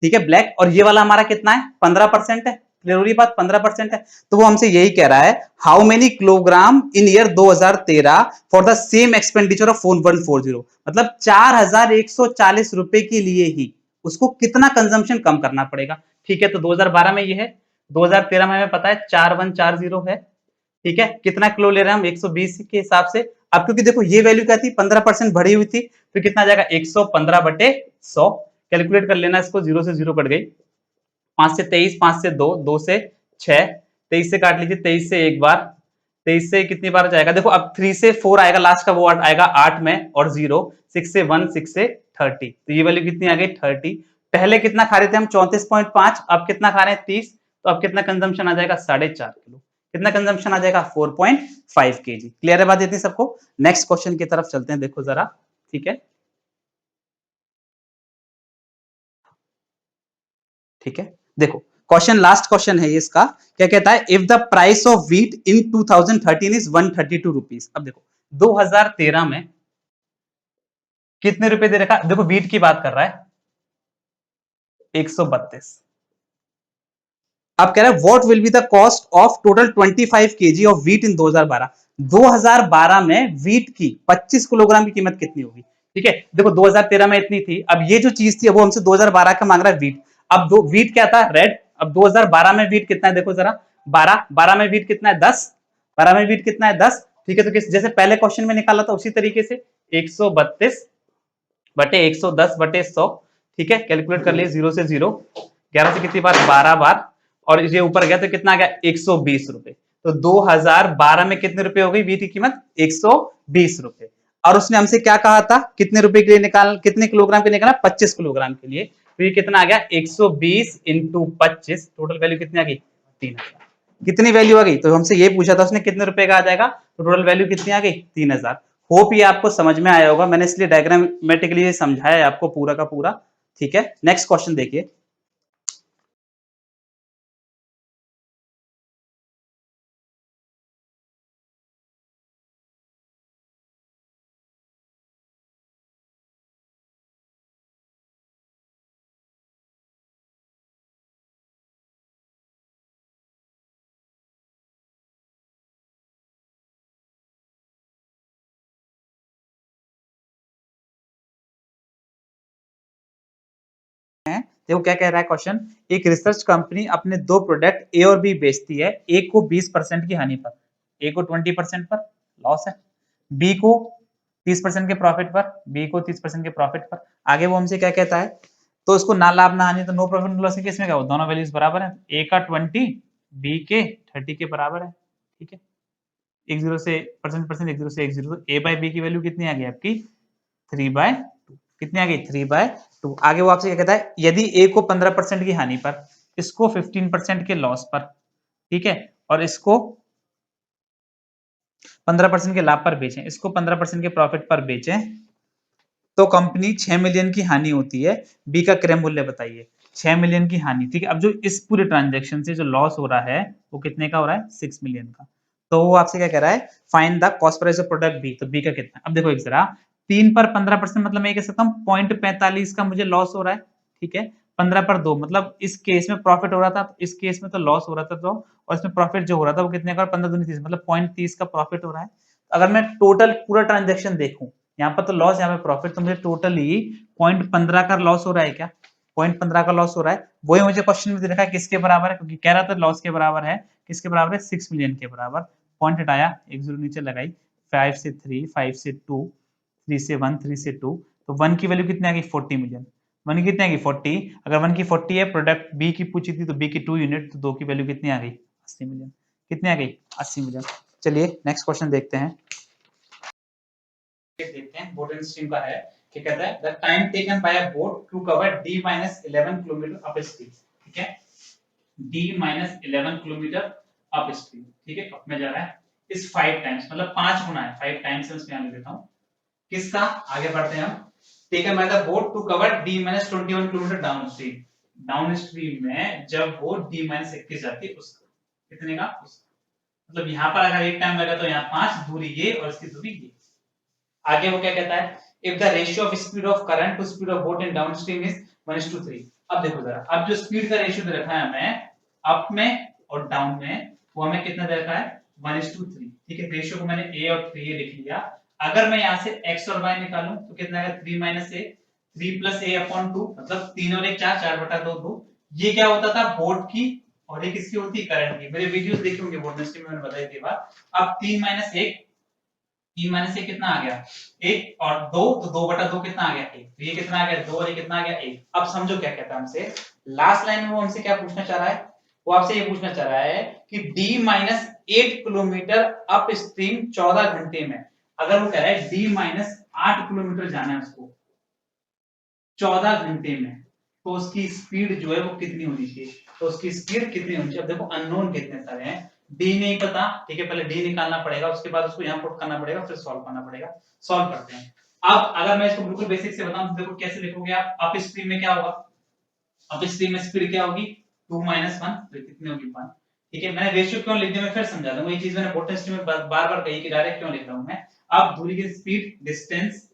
ठीक है ब्लैक, और ये वाला हमारा कितना है 15% है, जरूरी बात 15% है। तो वो हमसे यही कह रहा है, how many kilogram in year 2013 for the same expenditure of 4140, मतलब 4140 रुपए के लिए ही उसको कितना कंजम्पशन कम करना पड़ेगा। ठीक है, तो 2012 में ये है, 2013 में हमें पता है 4140 है। ठीक है, कितना किलो ले रहे हैं हम 120 के हिसाब से। अब क्योंकि देखो ये वैल्यू क्या थी 15% बढ़ी हुई थी, तो कितना आ जाएगा 115/100। कैलकुलेट कर लेना इसको, 0 से 0 कट गई, 5 से 23, 5 से 2, 2 से 6, 23 से काट लीजिए, 23 से एक बार, 23 से कितनी बार जाएगा, देखो अब 3 से 4 आएगा, लास्ट का वो आएगा 8 में, और 0, 6 से 1, 6 से 30, तो ये वैल्यू कितनी आ गई 30। पहले कितना खा रहे थे हम 34.5, अब कितना खा रहे हैं 30, तो अब कितना कंजम्पशन आ जाएगा 4.5 किलो। कितना कंजम्पशन आ जाएगा 4.5 केजी। क्लियर है बात इतनी सबको। नेक्स्ट क्वेश्चन की तरफ चलते हैं, देखो जरा। ठीक है, ठीक है, देखो क्वेश्चन, लास्ट क्वेश्चन है ये इसका, क्या कहता है, if the price of wheat in 2013 is 132 rupees. अब देखो 2013 में कितने रुपए दे रखा, देखो व्हीट की बात कर रहा है 132। अब कह रहा है what will be the cost of total 25 KG of wheat in 2012। 2012 में व्हीट की 25 किलोग्राम की कीमत कितनी होगी। ठीक है, देखो 2013 में इतनी थी, अब ये जो चीज थी वो हमसे 2012 का मांग रहा है व्हीट। अब दो व्हीट क्या था रेड, अब 2012 में व्हीट कितना है देखो जरा, 12, 12 में व्हीट कितना है 10, 12 में व्हीट कितना है 10। ठीक है, तो किस जैसे पहले क्वेश्चन में निकाला था उसी तरीके से 132/110/100। ठीक है, कैलकुलेट कर लिए, 0 से 0, 11 से कितनी बार 12 बार, और ये ऊपर गया तो कितना आ गया 120 रुपए। तो 2012 में कितने रुपए हो गई वीट की कीमत 120 रुपए। और उसने हमसे क्या कहा था, कितने रुपए के लिए निकाल, कितने किलोग्राम के लिए निकाला 25 किलोग्राम के लिए, तो ये कितना आ गया 120 इंटू 25, टोटल वैल्यू कितनी आ गई 3000। कितनी वैल्यू आ गई, तो हमसे ये पूछा था उसने कितने रुपए का आ जाएगा, तो टोटल वैल्यू कितनी आ गई 3000। होप ये आपको समझ में आया होगा, मैंने इसलिए डायग्रामेटिकली समझाया है आपको पूरा का पूरा। ठीक है, नेक्स्ट क्वेश्चन देखिए। देखो क्या कह रहा है क्वेश्चन, एक रिसर्च कंपनी अपने दो प्रोडक्ट ए और बी बेचती है, ए को 20% की हानि पर, ए को 20% पर लॉस है, बी को 30% के प्रॉफिट पर, बी को 30% के प्रॉफिट पर। आगे वो हमसे क्या कहता है, तो उसको ना लाभ ना हानि, तो नो प्रॉफिट नो लॉस के केस में क्या हो, दोनों वैल्यूज बराबर है, ए का 20 बी के 30 के बराबर है। ठीक है, एक जीरो से परसेंट एक जीरो से एक जीरो, तो ए बाई बी की वैल्यू कितनी आ गई आपकी 3/2, कितनी आ गई 3/2। आगे वो आपसे क्या कहता है, यदि ए को 15% की हानि पर, इसको 15% के लॉस पर, ठीक है, और इसको 15% के लाभ पर बेचें, इसको 15% के प्रॉफिट पर बेचें, तो कंपनी 6 मिलियन की हानि होती है, बी का क्रय मूल्य बताइए। 6 मिलियन की हानि, ठीक है। अब जो इस पूरे ट्रांजैक्शन से जो लॉस हो रहा है वो कितने का हो रहा है, 6 मिलियन का। तो वो आपसे क्या कह रहा है, find the cost price of product B, तो बी का कितना। अब देखो एक जरा, 3 पर 15% मतलब मैं कह सकता हूँ 0.45 का मुझे लॉस हो रहा है, ठीक है। 15 पर 2 मतलब इस केस में प्रॉफिट हो रहा था, इस केस में तो लॉस हो रहा था, तो और इसमें प्रॉफिट जो हो रहा था वो कितने का, 15 दूनी 30 मतलब 0.30 का प्रॉफिट हो रहा है। अगर मैं टोटल पूरा ट्रांजेक्शन देखूं, यहाँ पर तो लॉस, यहाँ पे प्रॉफिट, तो मुझे टोटली 0.15 का लॉस हो रहा है क्या, 0.15 का लॉस हो रहा है। वही मुझे क्वेश्चन में दे रखा है किसके बराबर है, क्योंकि कह रहा था लॉस के बराबर है, किसके बराबर है 6 मिलियन के बराबर। पॉइंट हटाया, एक जीरो नीचे लगाई, 5 से 3, 5 से 2, 3 से 1, 3 से 2, तो 1 की वैल्यू कितनी आ गई 40 मिलियन। 1 की कितनी आ गई 40, अगर 1 की 40 है, प्रोडक्ट बी की पूछी थी तो बी की 2 यूनिट, तो 2 की वैल्यू कितनी आ गई 80 मिलियन, कितनी आ गई 80 मिलियन। चलिए नेक्स्ट क्वेश्चन देखते हैं, देखते हैं बोट एंड स्ट्रीम का है, क्या कहता है, the time taken by a boat to cover d-11 kilometre upstream, ठीक है, d-11 किलोमीटर अप स्ट्रीम, ठीक है, अप में जा रहा है, इस 5 टाइम्स मतलब 5 गुना है, 5 टाइम्स मैं यहां लिख देता हूं, किसका, आगे बढ़ते हैं हम, taken by the boat to cover d-21 kilometre downstream, downstream में जब वो d-21 जाती है उसका, कितने का उसका, मतलब यहां पर अगर एक टाइम लगा तो यहां 5 दूरी ये और इसकी दूरी ये। आगे वो क्या कहता है, if the ratio of speed of current to speed of boat in downstream is 1:3। अब देखो जरा, अब जो स्पीड का रेशियो दे रखा है हमें अप में और डाउन में, वो हमें कितना दे रखा है 1:3, ठीक है। रेशियो को मैंने a और 3 लिख लिया। अगर मैं यहां से x और y निकालूं तो कितना आएगा 3 a, 3 a अपॉन 2, मतलब 3 और 1 4, 4/2 2। ये क्या होता था बोट की, और ये किसकी होती है करंट की, मेरे वीडियोस देखे होंगे बोट इंडस्ट्री में मैंने बताई थी बात। अब 3 - 1, 3 - 1 कितना आ गया 1, और 2 तो 2/2 कितना आ गया 1, तो ये कितना आ गया 2 और ये कितना आ गया 1। अब समझो क्या कहता है हमसे, लास्ट लाइन में वो हमसे क्या पूछना चाह रहा है, वो आपसे ये पूछना चाह रहा है कि d-8 किलोमीटर अप स्ट्रीम 14 घंटे में, अगर वो कह रहा है d-8 किलोमीटर जाना है उसको 14 घंटे में, तो उसकी स्पीड जो है वो कितनी होनी चाहिए, तो उसकी स्पीड कितनी होनी चाहिए। अब देखो अननोन कितने सारे हैं, डी नहीं पता, ठीक है, पहले डी निकालना पड़ेगा, उसके बाद उसको यहाँ पुट करना पड़ेगा, फिर सॉल्व करना पड़ेगा। सॉल्व करते हैं। अब अगर मैं इसको बिल्कुल बेसिक से बताऊं तो देखो कैसे लिखोगे आप, अप स्ट्रीम में क्या होगा, अप स्ट्रीम में स्पीड क्या होगी 2 - 1, तो कितनी होगी 1, ठीक है। मैंने रेशियो क्यों लिख दिया, मैं फिर समझा दूंगा, ये चीज मैंने बॉटम स्ट्रीम में बार-बार कही कि डायरेक्ट क्यों लिख रहा हूं मैं। अब दूरी की स्पीड, डिस्टेंस,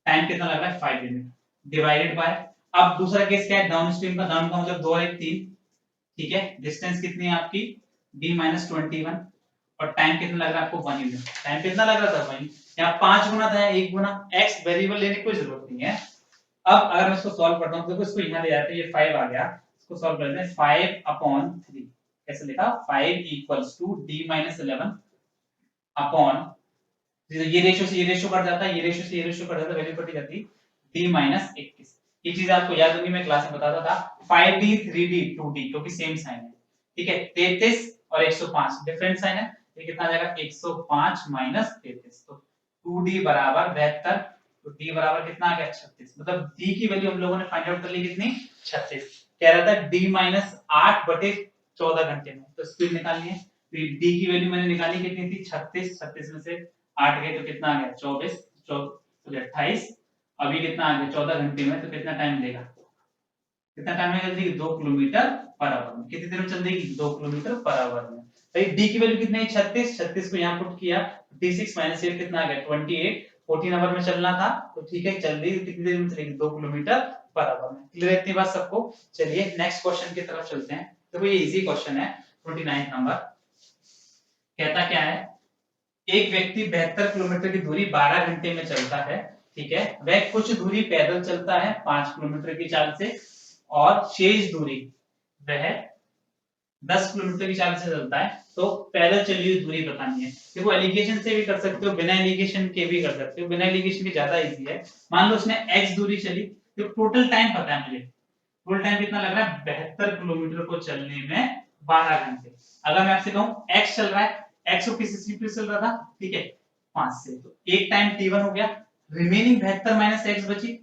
टाइम कितना लग रहा है 5 यूनिट, डिवाइडेड बाय, अब दूसरा केस क्या है डाउन स्ट्रीम का, डाउन का मतलब 2 और 1 3, ठीक है। डिस्टेंस कितनी है आपकी d-21, और टाइम कितना लग रहा है आपको 1 यूनिट, टाइम कितना लग रहा था 1, यहाँ 5 गुना था 1 गुना, x वेरिएबल लेने की कोई जरूरत नहीं है। अब अगर मैं इसको सॉल्व करता हूं तो देखो इसको यहां ले जाते हैं, ये 5 आ गया, इसको सॉल्व करते हैं, 5/3 कैसे लिखा, 5 = d-11 अपॉन, ये रेशियो से ये रेशियो कट जाता है, ये रेशियो से ये रेशियो कट जाता है, वैल्यू कट जाती है d-21। ये चीज आपको याद होगी, मैं क्लास में बताता था 5d 3d 2d क्योंकि सेम साइन है, ठीक है। 33 और 105 डिफरेंट साइन है, ये कितना आ जाएगा 105 - 33, तो 2d बराबर 72, तो d बराबर कितना आ गया 36, मतलब d की वैल्यू हम लोगों ने फाइंड आउट कर ली कितनी 36। कह रहा था d-8/14 घंटे में, तो स्पीड निकालनी है, तो d की वैल्यू मैंने निकाली कितनी थी 36, 36 में से 8 गए तो कितना आ गया 24, 28, अभी कितना आ गया 14 घंटे में, तो कितना टाइम लेगा, कितना टाइम में चल देगी 2 किलोमीटर पर आवर में, कितनी देर में चल देगी 2 किलोमीटर पर आवर में। तो डी की वैल्यू कितनी है 36, 36 को यहां पुट किया, d6 - 8 कितना आ गया 28, 14 आवर में चलना था, तो ठीक है चल रही, कितनी देर में चलेगी 2 किलोमीटर पर आवर में। क्लियर इतनी बात सबको। चलिए नेक्स्ट क्वेश्चन की तरफ चलते हैं, देखो ये इजी क्वेश्चन है 29 नंबर, कहता क्या है, एक व्यक्ति 72 किलोमीटर की दूरी 12 घंटे में चलता है, ठीक है, वह कुछ दूरी पैदल चलता है 5 किलोमीटर की चाल से, और शेष दूरी वह 10 किलोमीटर की चाल से चलता है, तो पैदल चली हुई दूरी बतानी है। देखो एलिगेशन से भी कर सकते हो, बिना एलिगेशन के भी कर सकते हो। बिना एलिगेशन के ज्यादा इजी है। मान लो उसने x दूरी चली, तो टोटल टाइम पता है मुझे, टोटल टाइम कितना लग रहा है, 72 किलोमीटर को चलने में 12 घंटे। अगर मैं आपसे कहूं x चल रहा है, x को किस स्पीड से चल रहा था, ठीक है 5 से, तो एक टाइम t1 हो गया, रिमेनिंग 72 माइनस x बची,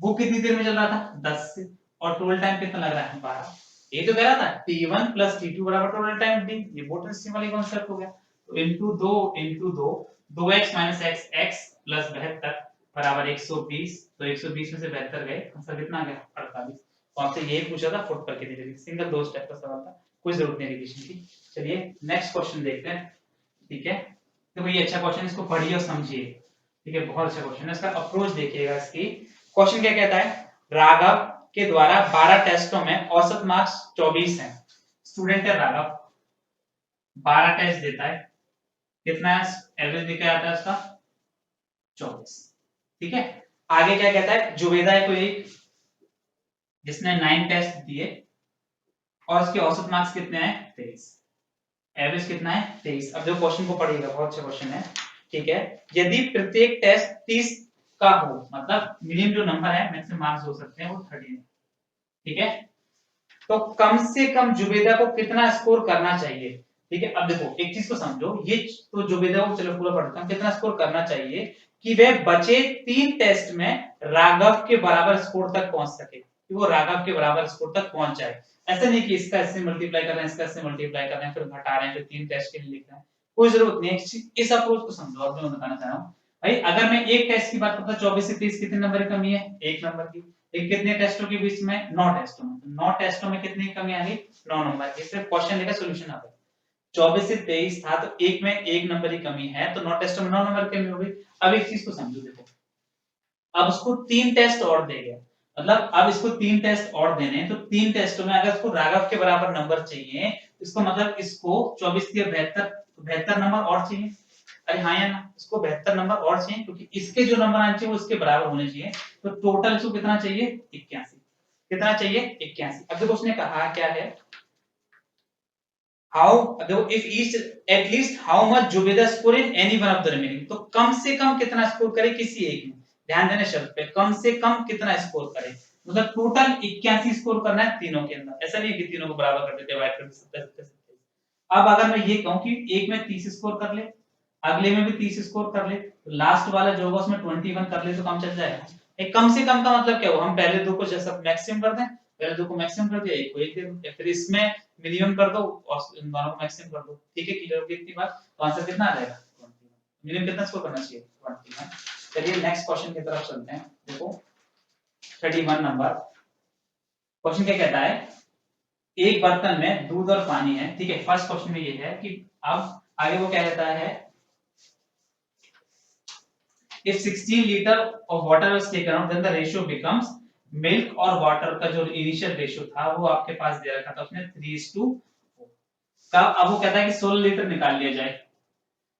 वो कितनी देर में चल रहा था, 10 से, और टोटल टाइम कितना लग रहा है, 12। ये तो कह रहा था t1 प्लस t2 बराबर टोटल टाइम d, ये बहुत इंटरेस्टिंग वाली कांसेप्ट हो गया। तो into 2 into 2, 2x minus x, x plus 72 बराबर 120, तो 120 में से 72 गए, आंसर कितना आ गया, 48। तो आपसे यही पूछा था फुट पर कितनी देरी, सिंगल 2 स्टेप का सवाल था, कोई जरूरत नहीं रिवीजन की। चलिए नेक्स्ट क्वेश्चन देखते हैं, ठीक है। तो ये अच्छा क्वेश्चन, इसको पढ़िए और समझिए, ठीक है, बहुत अच्छा क्वेश्चन है। इसका अप्रोच देखिएगा। इसकी क्वेश्चन क्या कहता है, राघव के द्वारा 12 टेस्टों में औसत मार्क्स 24 हैं। स्टूडेंट है राघव, 12 टेस्ट देता है, कितना एवरेज निकल आता है उसका, 24, ठीक है। आगे क्या कहता है, जुबेदा है कोई एक, जिसने 9 टेस्ट दिए और उसके औसत मार्क्स कितने हैं, 23, एवरेज कितना है, 23। अब जो क्वेश्चन को पढ़िएगा, बहुत अच्छा क्वेश्चन है, ठीक है। यदि प्रत्येक टेस्ट 30 का हो, मतलब मिनिमम जो नंबर है, मैक्सिमम मार्क्स हो सकते हैं वो 30 है, ठीक है, तो कम से कम जुबेदा को कितना स्कोर करना चाहिए, ठीक है। अब देखो एक चीज को समझो, ये तो जुबेदा को चलो पूरा पढ़ता हूं, कितना स्कोर करना चाहिए कि वह बचे 3 टेस्ट में राघव के बराबर स्कोर तक पहुंच सके, कि वो राघव के बराबर स्कोर तक पहुंच जाए। ऐसा नहीं कि इसका इससे मल्टीप्लाई कर रहे हैं, इसका इससे मल्टीप्लाई कर रहे हैं, फिर घटा रहे हैं, फिर 3 टेस्ट के लिए लिख रहे हैं, कोई जरूरत नहीं। इस अप्रोच को समझो। अब मैं बताना चाह रहा हूं भाई, अगर मैं एक टेस्ट की बात करता हूं, 24 से 30 कितने नंबर की कमी है, 1 नंबर की। एक कितने टेस्टों के बीच में, 9 टेस्टों में, 9 टेस्टों में कितनी कमी आ गई, 9 नंबर की। सिर्फ क्वेश्चन लेकर सॉल्यूशन आ गया। 24 से 23 था, तो एक में 1 नंबर की कमी है, तो 9 टेस्टों में 9 नंबर की कमी हो गई। अब एक चीज को समझो, देखो अब उसको 3 टेस्ट और दे गया, मतलब अब इसको 3 टेस्ट और देने हैं, तो 3 टेस्टों में अगर इसको राघव के बराबर नंबर चाहिए, इसको मतलब इसको 24 के 72 नंबर और चाहिए। अरे हाँ या ना, इसको 72 नंबर और चाहिए, क्योंकि इसके जो नंबर आने चाहिए वो इसके बराबर होने चाहिए। तो टोटल इसको कितना चाहिए, 81। कितना चाहिए, 81। अब देखो उसने कहा क्या है, हाउ, देखो if each at least how much Zubeda score in any one of the remaining, तो कम से कम कितना स्कोर करे किसी एक में। ध्यान देना शर्त पे, कम से कम कितना स्कोर करे, मतलब टोटल 81 स्कोर करना है तीनों के अंदर। ऐसा नहीं है कि तीनों को बराबर करके डिवाइड करके 70 अब अगर मैं ये कहूं कि एक में 30 स्कोर कर ले, अगले में भी 30 स्कोर कर ले, तो लास्ट वाला जो होगा उसमें 21 कर ले, तो काम चल जाएगा। एक कम से कम का मतलब क्या हुआ, हम पहले दो को जैसा मैक्सिमम कर दें, पहले दो को मैक्सिमम कर दिया, एक को एक दे दो, या फिर इसमें मिनिमम कर दो और इन दोनों को मैक्सिमम कर दो, ठीक है। क्लियर हो गई इतनी बात, तो आंसर कितना आ जाएगा, 21। मिनिमम कितना स्कोर करना चाहिए, 21। चलिए नेक्स्ट क्वेश्चन की तरफ चलते हैं। देखो 31 नंबर क्वेश्चन क्या कहता है, एक बर्तन में दूध और पानी है, ठीक है। फर्स्ट क्वेश्चन में ये है कि अब आगे वो क्या कहता है, if 16 liter of water was taken out then the ratio becomes, milk और वाटर का जो इनिशियल रेशियो था वो आपके पास दे रखा था उसने 3:4 का। अब वो कहता है कि 16 लीटर निकाल लिया जाए,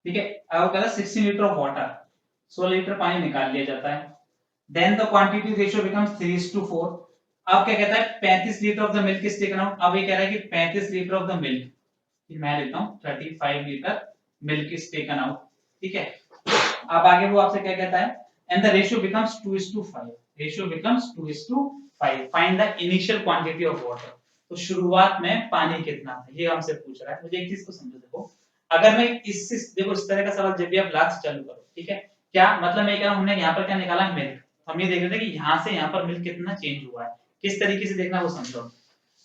ठीक है। अब वो कहता है 16 लीटर ऑफ वाटर, 16 लीटर पानी निकाल लिया जाता है, then the quantity ratio becomes 3:4। अब क्या कहता है 35 litre of the milk is taken out. अब ये कह रहा है कि 35 लीटर ऑफ द मिल्क, मैं लेता हूं 35 litre milk is taken out, ठीक है। अब आगे वो आपसे क्या कहता है, and the ratio becomes 2:5, ratio becomes 2:5, find the initial quantity of water. तो शुरुआत में पानी कितना था, ये हमसे पूछ रहा है। मुझे एक चीज को समझो, देखो अगर मैं देखो इस तरह का सवाल जब भी आप लास्ट चालू करो, ठीक है, क्या मतलब मैं कह रहा हूं, हमने यहाँ पर क्या निकाला, मिल्क। हम ये देख रहे थे कि यहाँ से यहाँ पर मिल्क कितना चेंज हुआ है, किस तरीके से देखना वो समझो।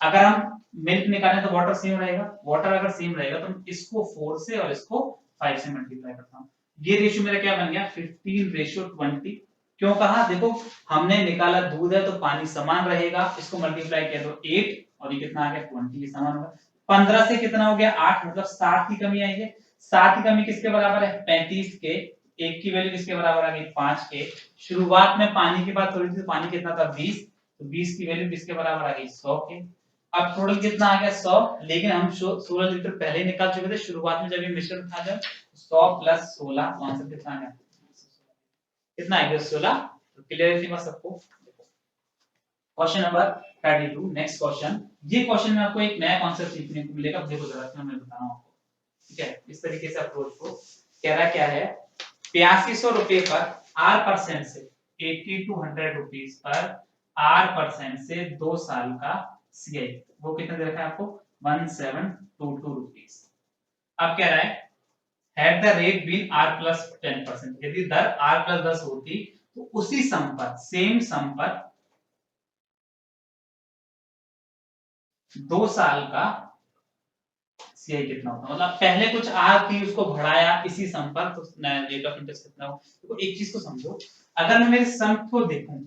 अगर हम मिल्क निकालें तो वाटर सेम रहेगा, वाटर अगर सेम रहेगा तो इसको 4 से और इसको 5 से मल्टीप्लाई करता हूं, ये रेशियो मेरा क्या बन गया 15:20। क्यों कहा, देखो हमने निकाला दूध है तो पानी समान रहेगा, इसको मल्टीप्लाई किया तो 8 और ये कितना आ गया 20, ये समान होगा। 15 से कितना हो गया 8, मतलब 7 की कमी आई है। 7 की कमी किसके बराबर है, 35 के। एक की वैल्यू किसके बराबर आ गई, 5 के। शुरुआत में पानी की बात हो रही थी, तो पानी कितना था 20, तो 20 की वैल्यू किसके बराबर आ गई 100 के। अब टोटल कितना आ गया 100, लेकिन हम 16 लीटर पहले ही निकाल चुके थे शुरुआत में जब ये मिश्रण था, जब 100 प्लस 16, तो आंसर कितना आ गया, कितना आ गया 16। तो क्लियर थी बात सबको। Question number 32 next question. ये क्वेश्चन में आपको एक नया कॉन्सेप्ट सीखने को मिलेगा, देखो जरा मैं बता रहा हूँ आपको, ठीक है। इस तरीके से अप्रोच को कह रहा क्या है, 8500 रुपए पर R% से 80 to 100 रुपीज पर R% से 2 साल का CI, वो कितना दे रखा है आपको 1722 रुपीज। अब कह रहा है had the rate been R plus 10%, यदि दर R plus 10 होती तो उसी सम पर, सेम सम पर 2 साल का सीआई कितना होता, मतलब पहले कुछ आर थी उसको बढ़ाया इसी सम पर, तो रेट ऑफ इंटरेस्ट कितना हो। देखो एक चीज को समझो, अगर मैं मेरे सम को देखूं,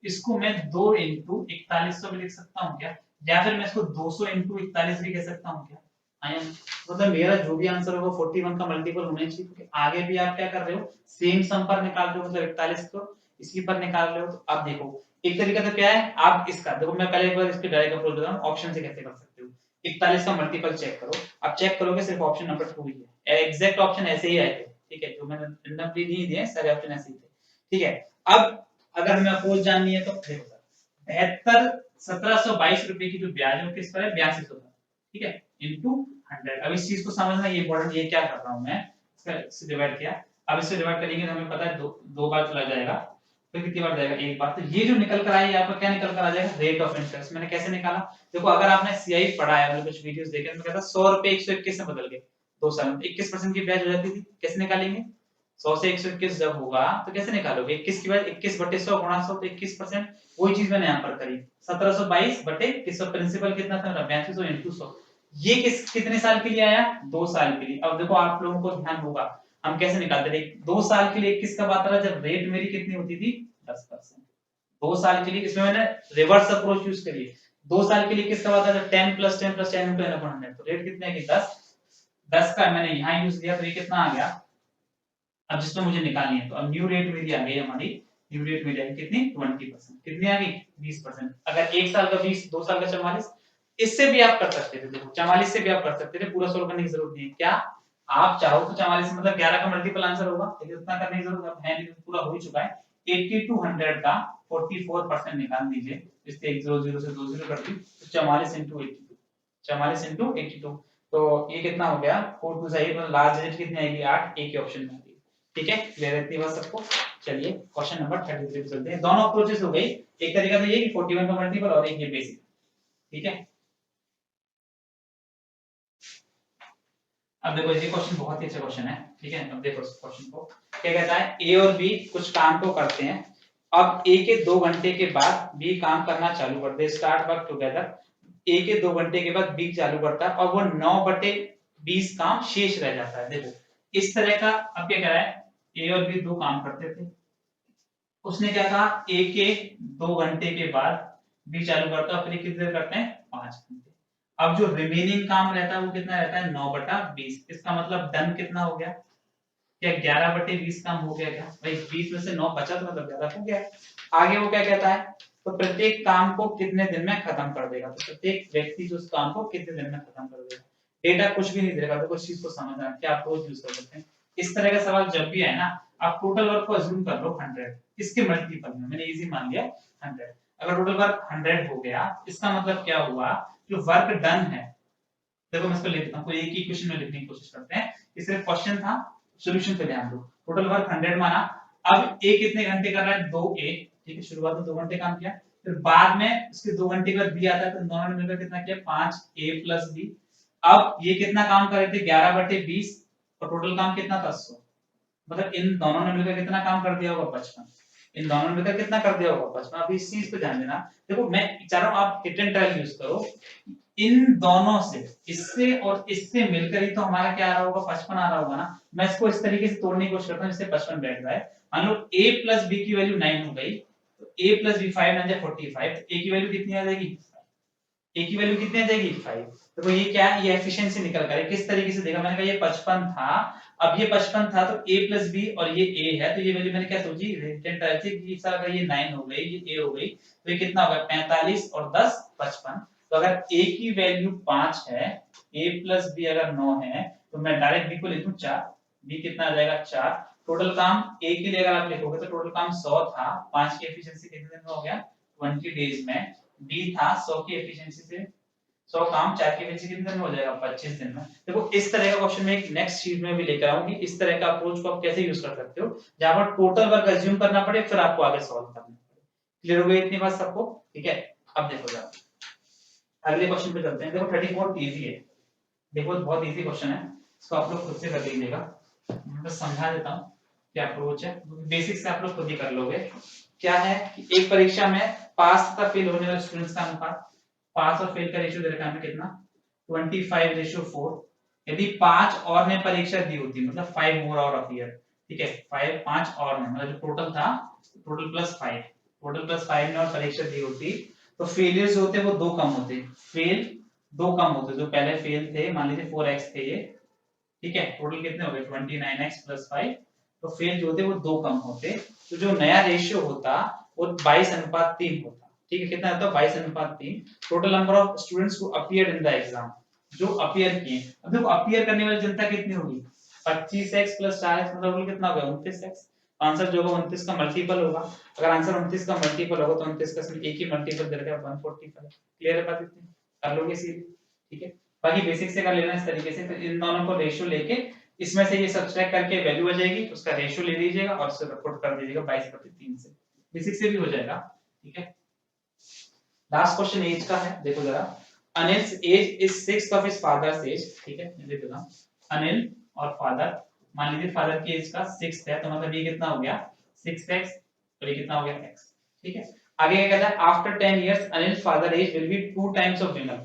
इसको मैं 2 इंटू 4100 में लिख सकता हूं क्या, या फिर मैं इसको 200 इंटू 41 भी कह सकता हूं क्या। आई एम, मतलब मेरा जो भी आंसर होगा 41 का मल्टीपल होना चाहिए, क्योंकि आगे भी आप क्या कर रहे हो, सेम सम पर निकाल रहे हो, मतलब 41 को इसी पर निकाल रहे हो। तो अब देखो एक तरीका तो क्या है, आप इसका देखो, मैं पहले एक बार इसकी डायरेक्ट अप्रोच बता रहा हूं, ऑप्शन से कैसे कर सकते हो। 41 का मल्टीपल चेक करो, अब चेक करोगे सिर्फ ऑप्शन नंबर 2 ही है, एग्जैक्ट ऑप्शन ऐसे ही आए थे, ठीक है, जो मैंने रैंडमली नहीं दिए सारे ऑप्शन ऐसे ही थे, ठीक है। अब अगर मैं अप्रोच जाननी है तो देखो सर, 72 1722 रुपए की जो ब्याज है वो किस पर है, 8200 पर, ठीक है, इनटू 100। अब इस चीज को समझना ये इंपॉर्टेंट, ये क्या कर रहा हूं मैं, इससे डिवाइड किया, अब इससे डिवाइड करेंगे तो हमें पता है दो बार चला जाएगा, फिर कितनी बार जाएगा, एक बार। तो ये जो निकल कर आया आपका क्या निकल कर आ जाएगा, रेट ऑफ इंटरेस्ट। मैंने कैसे निकाला, देखो अगर आपने सीआई पढ़ा है, मतलब कुछ वीडियोस देखे, तो कहता 100 रुपए 121 में बदल गए 2 साल में, 21% की ब्याज हो जाती थी। कैसे निकालेंगे, 100 से 121 जब होगा तो कैसे निकालोगे, 21 की बाद 21 बटे 100 गुणा 100 तो 21%। वही चीज मैंने यहाँ पर करी, 1722 बटे 2100, प्रिंसिपल कितना था मेरा 8200 इंटू 100। ये कितने साल के लिए आया, 2 साल के लिए। अब देखो आप लोगों को ध्यान होगा, हम कैसे निकालते थे, 2 साल के लिए 21 कब आता था, जब रेट मेरी कितनी होती थी 10%। 2 साल के लिए इसमें मैंने रिवर्स अप्रोच यूज करी है, 2 साल के लिए किसका आता है, 10 plus 10 plus 10 into n upon 100, तो रेट कितने की 10, 10 का मैंने यहाँ यूज किया, तो ये कितना आ गया। अब जिसमें मुझे निकालनी है, तो अब न्यू रेट मेरी आ गई, हमारी न्यू रेट मेरी आ गई कितनी 20%, कितनी आ गई 20%। अगर 1 साल का 20, 2 साल का 44, इससे भी आप कर सकते थे, देखो 44 से भी आप कर सकते थे, पूरा सोल्व करने की जरूरत नहीं है। क्या आप चाहो तो 44 मतलब 11 का मल्टीपल आंसर होगा, लेकिन उतना करने की जरूरत है नहीं, पूरा हो ही चुका है। 80 टू 100 का 44% निकाल दीजिए, इससे 100 से 20 कर दी, तो 44 इंटू 82, 44 इंटू 82, तो ये कितना हो गया 4 टू 8, मतलब लार्ज डिजिट कितनी आएगी 8, एक ही ऑप्शन में आएगी। ठीक है, क्लियर है इतनी बात सबको। चलिए क्वेश्चन नंबर 33 पे चलते हैं। दोनों अप्रोचेस हो गई, एक तरीका तो ये कि 41 का मल्टीपल, और एक ये बेसिक, ठीक है। अब देखो ये क्वेश्चन बहुत ही अच्छा क्वेश्चन है, ठीक है। अब देखो इस क्वेश्चन को क्या कहता है, ए और बी कुछ काम को करते हैं, अब ए के 2 घंटे के बाद बी काम करना चालू कर दे, स्टार्ट वर्क टुगेदर। ए के 2 घंटे के बाद बी चालू करता है और वो 9/20 काम शेष रह जाता है। देखो इस तरह का, अब क्या कह रहा है, ए और बी दो काम करते थे, उसने क्या कहा, ए के 2 घंटे के बाद बी चालू करता है, फिर कितनी देर करते हैं 5 घंटे। अब जो रिमेनिंग काम रहता है वो कितना रहता है 9/20, इसका मतलब डन कितना हो गया, क्या 11/20 काम हो गया क्या भाई, 20 में से 9 बचा तो मतलब 11 हो गया। आगे वो क्या कहता है, तो प्रत्येक काम को कितने दिन में खत्म कर देगा, तो प्रत्येक व्यक्ति जो उस काम को कितने दिन में खत्म कर देगा। डेटा कुछ भी नहीं देगा, तो उस चीज को समझना क्या अप्रोच यूज कर सकते हैं। इस तरह का सवाल जब भी है ना, आप टोटल वर्क को अज्यूम कर लो 100, इसके मल्टीपल में मैंने इजी मान लिया 100। अगर टोटल वर्क 100 हो गया, इसका मतलब क्या हुआ, जो वर्क डन है, देखो मैं इसको लिख देता हूं, कोई एक ही क्वेश्चन में लिखने की कोशिश करते हैं, ये सिर्फ क्वेश्चन था, सॉल्यूशन पे ध्यान दो। टोटल वर्क 100 माना, अब ए कितने घंटे कर रहा है 2a, ठीक है, शुरुआत में 2 घंटे काम किया, फिर बाद में उसके 2 घंटे के बाद बी आता है, तो दोनों ने मिलकर कितना किया 5a प्लस b। अब ये कितना काम कर रहे थे 11/20, और टोटल काम कितना था 100, मतलब इन दोनों ने मिलकर कितना काम कर दिया होगा 55, इन दोनों ने मिलकर कितना कर दिया होगा 55। अब इस चीज पे ध्यान देना, देखो मैं चाह रहा हूं आप हिट एंड ट्रायल यूज करो, इन दोनों से, इससे और इससे मिलकर ही तो हमारा क्या आ रहा होगा 55 आ रहा होगा ना। मैं इसको इस तरीके से तोड़ने की कोशिश करता हूं जिससे 55 बैठ जाए। मान लो a प्लस b की वैल्यू 9 हो गई, तो a प्लस b 5 9 45, तो a की वैल्यू कितनी आ जाएगी, ए की वैल्यू कितनी आ जाएगी 5। तो ये क्या है, ये एफिशिएंसी निकल कर है, किस तरीके से देखा, मैंने कहा ये 55 था, अब ये 55 था तो a प्लस बी और ये a है, तो ये वैल्यू मैंने क्या सोची, रेटेड थी कि सर अगर ये 9 हो गई, ये a हो गई, तो ये कितना होगा 45 और 10 55। तो अगर a की वैल्यू 5 है, a प्लस बी अगर 9 है, तो मैं डायरेक्ट b को लिखूं 4, b कितना आ जाएगा 4। टोटल काम a के लिए अगर आप लिखोगे तो टोटल काम 100 था, 5 की एफिशिएंसी कितने दिन में हो गया 20 डेज में, बी था 100 की एफिशिएंसी से 100 काम, 4 की एफिशिएंसी कितने दिन में हो जाएगा? 25 दिन में। देखो इस तरह का क्वेश्चन मैं एक नेक्स्ट शीट में भी लेकर आऊंगी, इस तरह का अप्रोच को आप कैसे यूज कर सकते हो जहां पर टोटल वर्क अज्यूम करना पड़े फिर आपको आगे सॉल्व करना पड़े। क्लियर हो गई इतनी बात सबको? ठीक है, अब देखो जरा अगले क्वेश्चन पे चलते हैं। देखो 34 इजी है, देखो बहुत इजी क्वेश्चन है, इसको आप लोग खुद से कर लीजिएगा, मैं बस समझा देता हूँ क्या अप्रोच है, बेसिक से आप लोग खुद ही कर लोगे। क्या है कि एक परीक्षा में पास तथा फेल होने वाले स्टूडेंट्स का अनुपात, पास और फेल का रेशियो दे रखा है कितना 25:4। यदि 5 और ने परीक्षा दी होती, मतलब 5 मोर और अपीयर, ठीक है 5 और ने, मतलब जो टोटल था टोटल प्लस 5, टोटल प्लस 5 ने और परीक्षा दी होती तो फेलियर्स जो होते वो 2 कम होते, फेल 2 कम होते, जो पहले फेल थे मान लीजिए 4x थे ये, ठीक है टोटल कितने हो गए 29x प्लस 5, तो फेल जो होते वो 2 कम होते, तो जो नया रेशियो होता वो 22:3 होता, ठीक है कितना होता 22:3। Total number of students who appeared in the exam, जो अपीयर किए, अब देखो अपीयर करने वाली जनता कितनी होगी 25x प्लस 4x, मतलब कितना होगा 29x, आंसर जो होगा 29 का मल्टीपल होगा, अगर आंसर 29 का मल्टीपल होगा तो 29 का सिर्फ एक ही मल्टीपल दे रखा है 145। क्लियर है बात इतनी, कर लोगे सीधे, ठीक है बाकी बेसिक से कर लेना इस तरीके से, फिर इन दोनों को रेशियो लेके इसमें से ये सब्ट्रैक्ट करके वैल्यू आ जाएगी, उसका रेशियो ले लीजिएगा और उसे पुट कर दीजिएगा 22/3 से, बेसिक से भी हो जाएगा, ठीक है। लास्ट क्वेश्चन एज का है, देखो जरा, Anil's age is 6th of his father's age, ठीक है मैं लिख देता हूं, अनिल और फादर, मान लीजिए फादर की एज का 6th है, तो मतलब ये कितना हो गया 6x और ये कितना हो गया x, ठीक है। आगे क्या कहता है, after 10 years Anil father age will be 2 times of Vimal.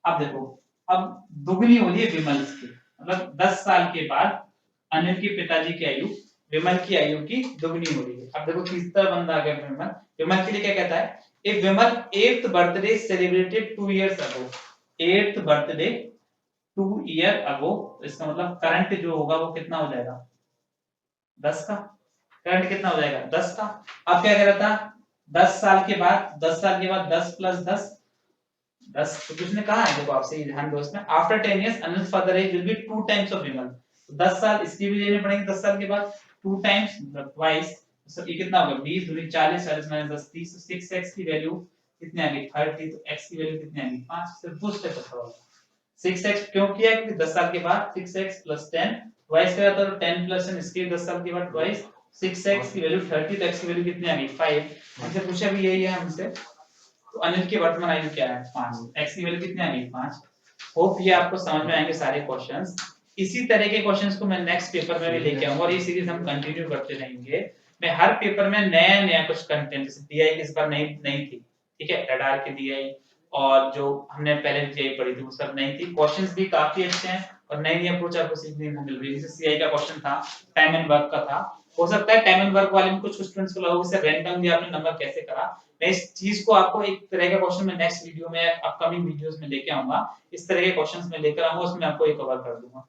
अब देखो अब दुगनी हो रही है विमल की, मतलब 10 साल के बाद अनिल के पिताजी की आयु विमल की आयु की दुगनी हो रही है। अब देखो तीसरा बंदा आ गया विमल, विमल के लिए क्या कहता है, if Vimal 8th birthday celebrated 2 years ago, 8th birthday 2 year ago, तो इसका मतलब करंट जो होगा वो कितना हो जाएगा 10 का, करंट कितना हो जाएगा 10 का। अब क्या कह रहा था 10 साल के बाद, 10 साल के बाद 10 प्लस 10 10, तो किसने कहा है देखो आपसे ये ध्यान दो इसमें, after 10 years Anil father age will be 2 times of Vimal, तो 10 साल इसकी भी लेने पड़ेंगे, 10 साल के बाद 2 टाइम्स मतलब ट्वाइस, तो ये कितना होगा 20 दूनी 40, 40 माइनस 10 30, तो 6x की वैल्यू कितनी आ गई 30, तो x की वैल्यू कितनी आ गई 5, सिर्फ दो स्टेप पता होगा। 6x क्यों किया है, क्योंकि 10 साल के बाद 6x प्लस 10 ट्वाइस करा था, तो 10 प्लस 10 इसके 10 साल के बाद ट्वाइस, 6x की वैल्यू 30, तो x की वैल्यू कितनी आ गई 5, हमसे पूछा भी यही है हमसे, तो अनिल की वर्तमान आयु क्या है 5, x की वैल्यू कितनी आ गई 5। होप ये आपको समझ में आएंगे सारे क्वेश्चंस। इसी तरह के क्वेश्चंस को मैं नेक्स्ट पेपर में भी लेके आऊंगा और ये सीरीज हम कंटिन्यू करते रहेंगे। मैं हर पेपर में नया नया कुछ कंटेंट, जैसे डीआई इस बार नई नई थी, ठीक है रडार की डीआई, और जो हमने पहले डीआई पढ़ी थी वो सब नई थी, क्वेश्चंस भी काफी अच्छे हैं और नई नई अप्रोच आपको सीखने को मिल रही है। जैसे सीआई का क्वेश्चन था, टाइम एंड वर्क का था, हो सकता है टाइम एंड वर्क वाले में कुछ स्टूडेंट्स को लगा कि रैंडम भी आपने नंबर कैसे करा, मैं इस चीज को आपको एक तरह का क्वेश्चन में नेक्स्ट वीडियो में अपकमिंग वीडियोस में लेके आऊंगा, इस तरह के क्वेश्चंस में लेकर आऊंगा, उसमें आपको ये कवर कर दूंगा।